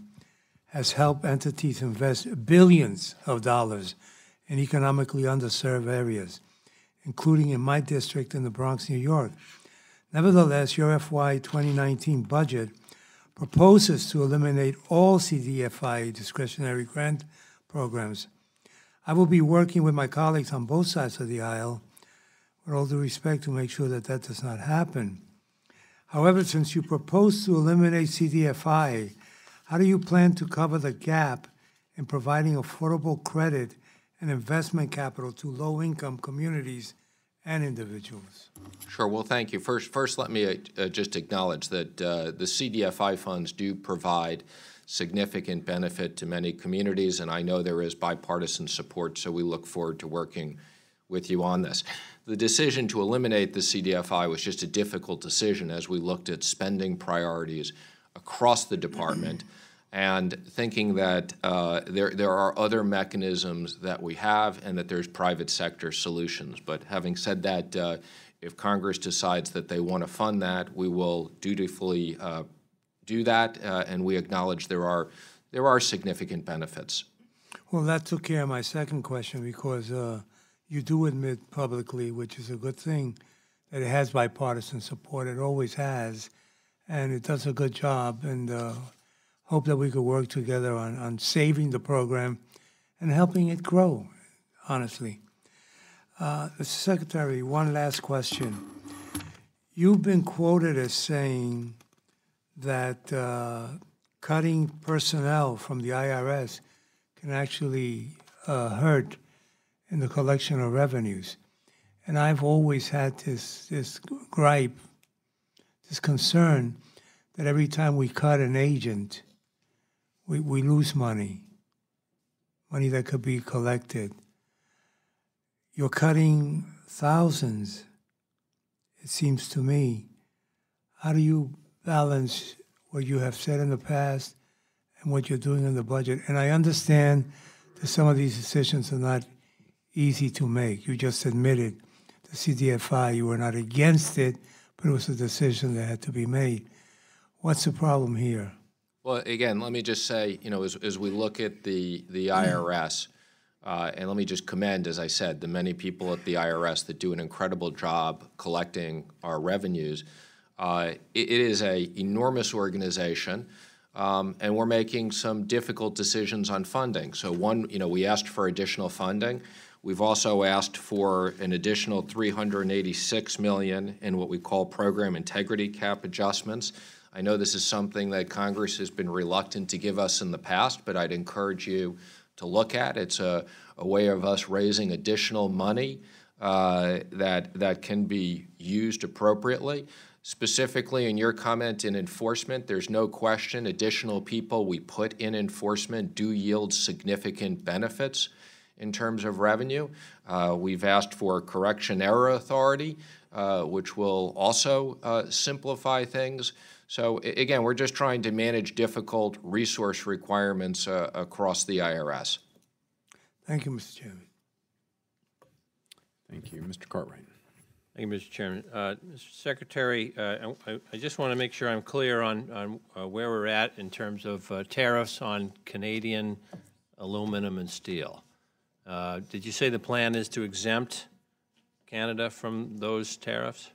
has helped entities invest billions of dollars in economically underserved areas, including in my district in the Bronx, New York. Nevertheless, your FY 2019 budget proposes to eliminate all CDFI discretionary grant programs. I will be working with my colleagues on both sides of the aisle, with all due respect, to make sure that that does not happen. However, since you propose to eliminate CDFI, how do you plan to cover the gap in providing affordable credit and investment capital to low-income communities and individuals? Sure. Well, thank you. First, let me just acknowledge that the CDFI funds do provide significant benefit to many communities, and I know there is bipartisan support, so we look forward to working with you on this. The decision to eliminate the CDFI was just a difficult decision as we looked at spending priorities across the department and thinking that there are other mechanisms that we have and that there's private sector solutions. But having said that, if Congress decides that they want to fund that, we will dutifully do that, and we acknowledge there are significant benefits. Well, that took care of my second question, because you do admit publicly, which is a good thing, that it has bipartisan support. It always has, and it does a good job, and hope that we could work together on saving the program and helping it grow, honestly. Mr. Secretary, one last question. You've been quoted as saying that cutting personnel from the IRS can actually hurt in the collection of revenues. And I've always had this gripe, this concern, that every time we cut an agent, we lose money that could be collected. You're cutting thousands, it seems to me. How do you balance what you have said in the past and what you're doing in the budget? And I understand that some of these decisions are not easy to make. You just admitted the CDFI, you were not against it, but it was a decision that had to be made. What's the problem here? Well, again, let me just say, as we look at the IRS, and let me just commend, as I said, the many people at the IRS that do an incredible job collecting our revenues. It is an enormous organization, and we're making some difficult decisions on funding. So one, we asked for additional funding. We've also asked for an additional $386 million in what we call program integrity cap adjustments. I know this is something that Congress has been reluctant to give us in the past, but I'd encourage you to look at. It's a way of us raising additional money that can be used appropriately. Specifically, in your comment in enforcement, there's no question additional people we put in enforcement do yield significant benefits in terms of revenue. We've asked for correction error authority, which will also simplify things. So again, we're just trying to manage difficult resource requirements across the IRS. Thank you, Mr. Chairman. Thank you. Mr. Cartwright. Thank you, Mr. Chairman. Mr. Secretary, I just want to make sure I'm clear on where we're at in terms of tariffs on Canadian aluminum and steel. Did you say the plan is to exempt Canada from those tariffs?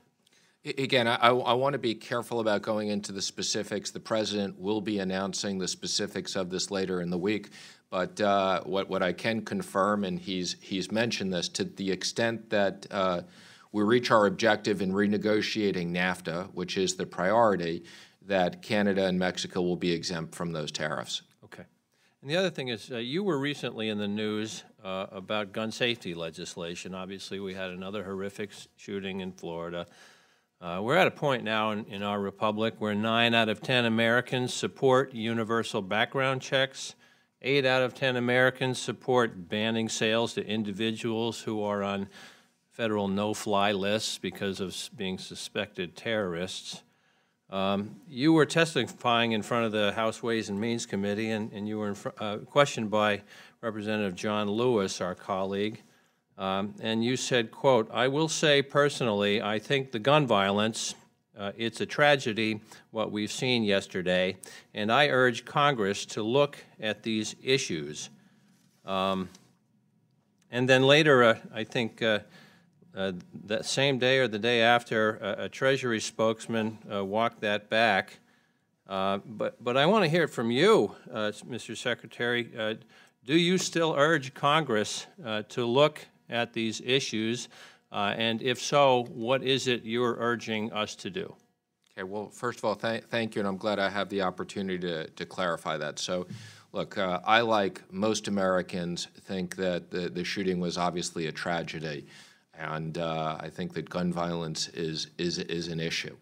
Again, I want to be careful about going into the specifics. The President will be announcing the specifics of this later in the week. But what I can confirm, and he's mentioned this, to the extent that we reach our objective in renegotiating NAFTA, which is the priority, that Canada and Mexico will be exempt from those tariffs. Okay. And the other thing is, you were recently in the news about gun safety legislation. Obviously, we had another horrific shooting in Florida. We're at a point now in our republic where 9 out of 10 Americans support universal background checks. 8 out of 10 Americans support banning sales to individuals who are on federal no-fly lists because of being suspected terrorists. You were testifying in front of the House Ways and Means Committee, and you were questioned by Representative John Lewis, our colleague, and you said, quote, "I will say personally, I think the gun violence, it's a tragedy, what we've seen yesterday, and I urge Congress to look at these issues." And then later, I think that same day or the day after, a Treasury spokesman walked that back. But I want to hear it from you, Mr. Secretary. Do you still urge Congress to look at these issues? And if so, what is it you're urging us to do? Okay, well, first of all, thank you, and I'm glad I have the opportunity to clarify that. So, look, I, like most Americans, think that the shooting was obviously a tragedy, and I think that gun violence is an issue.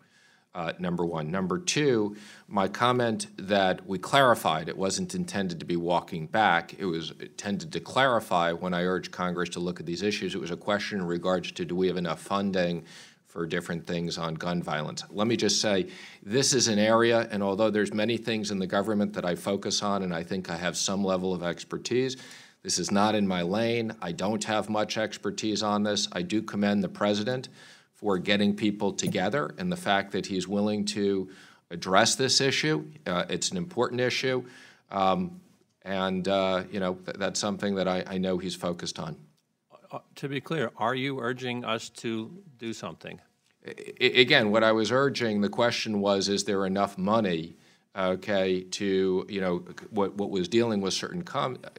Number one. Number two, my comment that we clarified, it wasn't intended to be walking back. It was intended to clarify when I urged Congress to look at these issues. It was a question in regards to, do we have enough funding for different things on gun violence? Let me just say, this is an area, and although there's many things in the government that I focus on and I think I have some level of expertise, this is not in my lane. I don't have much expertise on this. I do commend the President for getting people together and the fact that he's willing to address this issue. It's an important issue, and you know, that's something that I know he's focused on. To be clear, are you urging us to do something? Again, what I was urging, the question was, is there enough money, okay, to, you know, what was dealing with certain,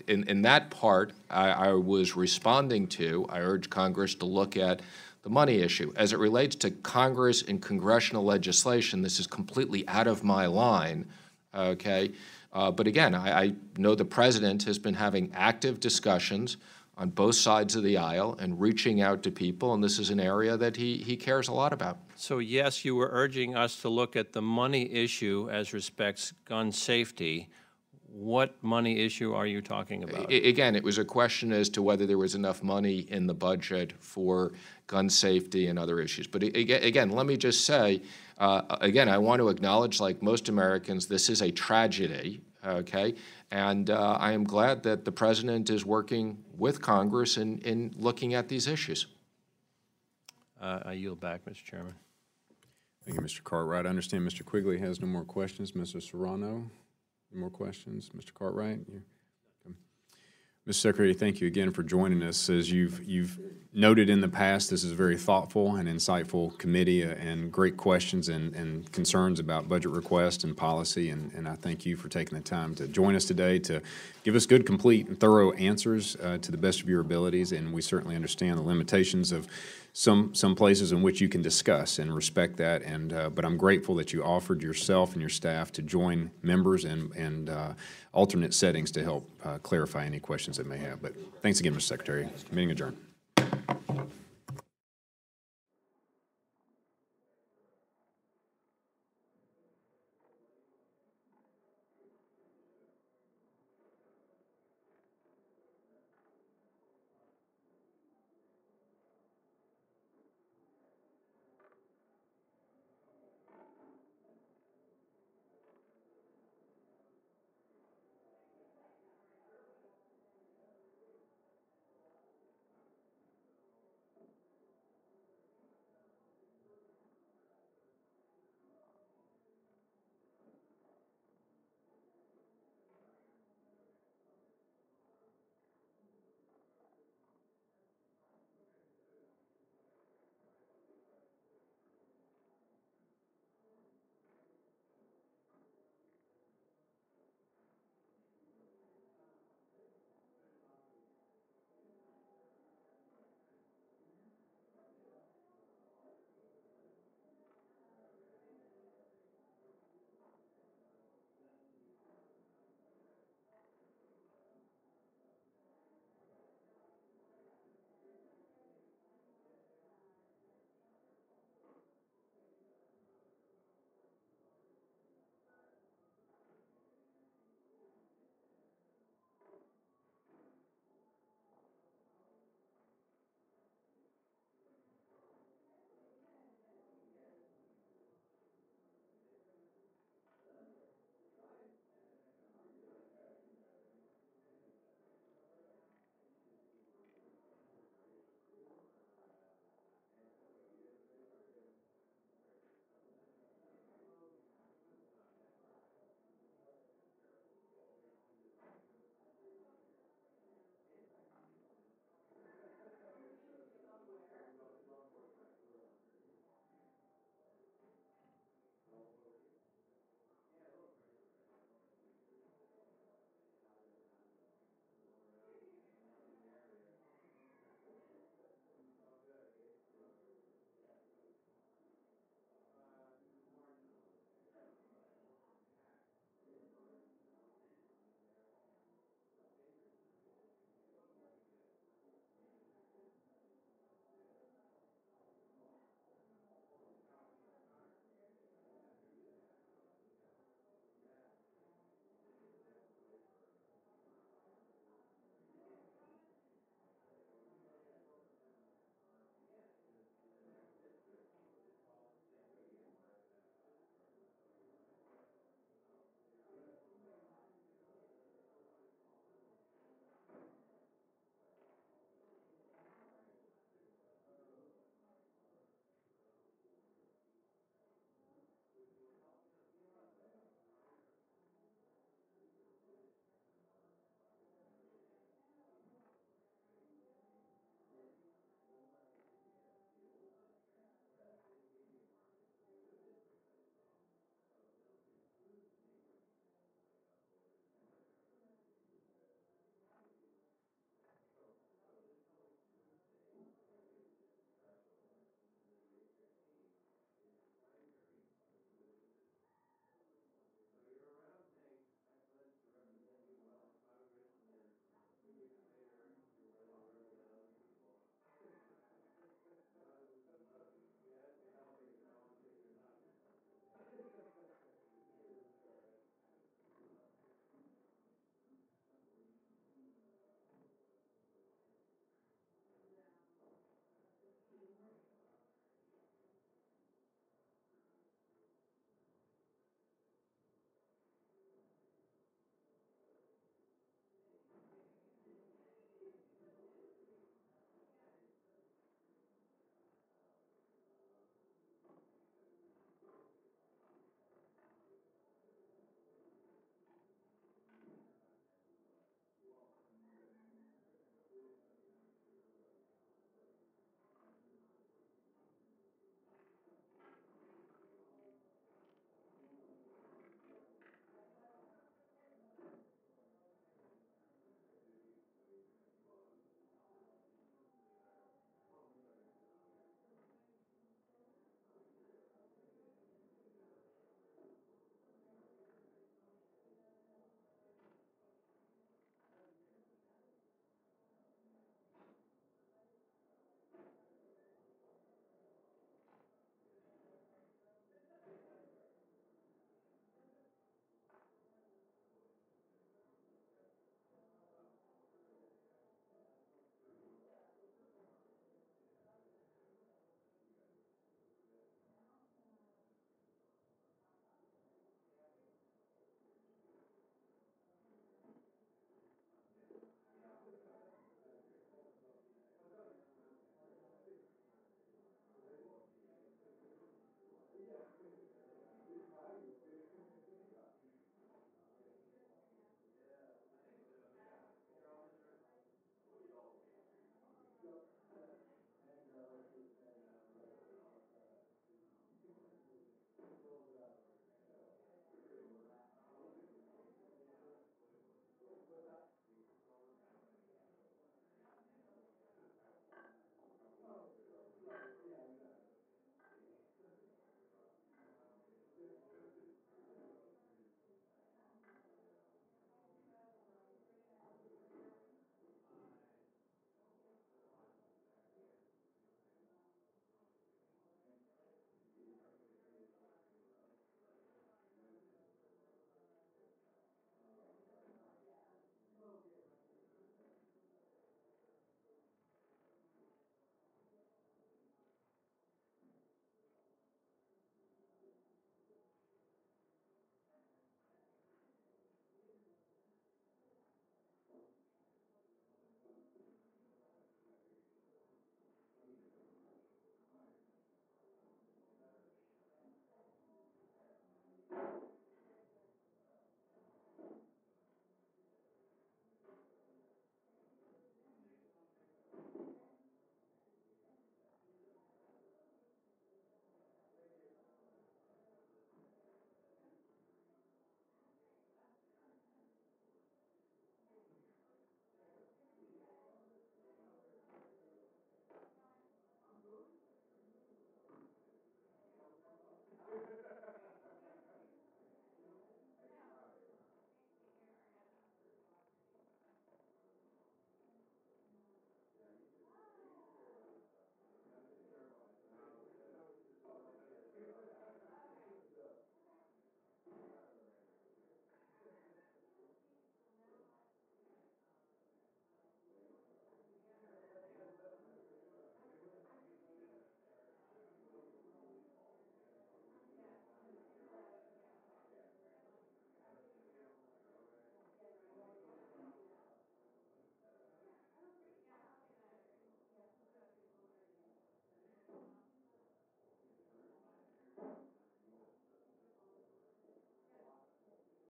in that part, I was responding to, I urged Congress to look at the money issue. As it relates to Congress and congressional legislation, this is completely out of my line, okay? But again, I know the President has been having active discussions on both sides of the aisle and reaching out to people, and this is an area that he cares a lot about. So yes, you were urging us to look at the money issue as respects gun safety. What money issue are you talking about? Again, it was a question as to whether there was enough money in the budget for gun safety and other issues. But again, let me just say, again, I want to acknowledge, like most Americans, this is a tragedy, okay? And I am glad that the President is working with Congress in looking at these issues. I yield back, Mr. Chairman. Thank you, Mr. Cartwright. I understand Mr. Quigley has no more questions. Mr. Serrano, any more questions? Mr. Cartwright? Mr. Secretary, thank you again for joining us. As you've noted in the past, this is a very thoughtful and insightful committee and great questions and concerns about budget requests and policy, and I thank you for taking the time to join us today to give us good, complete, and thorough answers to the best of your abilities, and we certainly understand the limitations of some places in which you can discuss and respect that, and but I'm grateful that you offered yourself and your staff to join members and alternate settings to help clarify any questions they may have. But thanks again, Mr. Secretary. Meeting adjourned.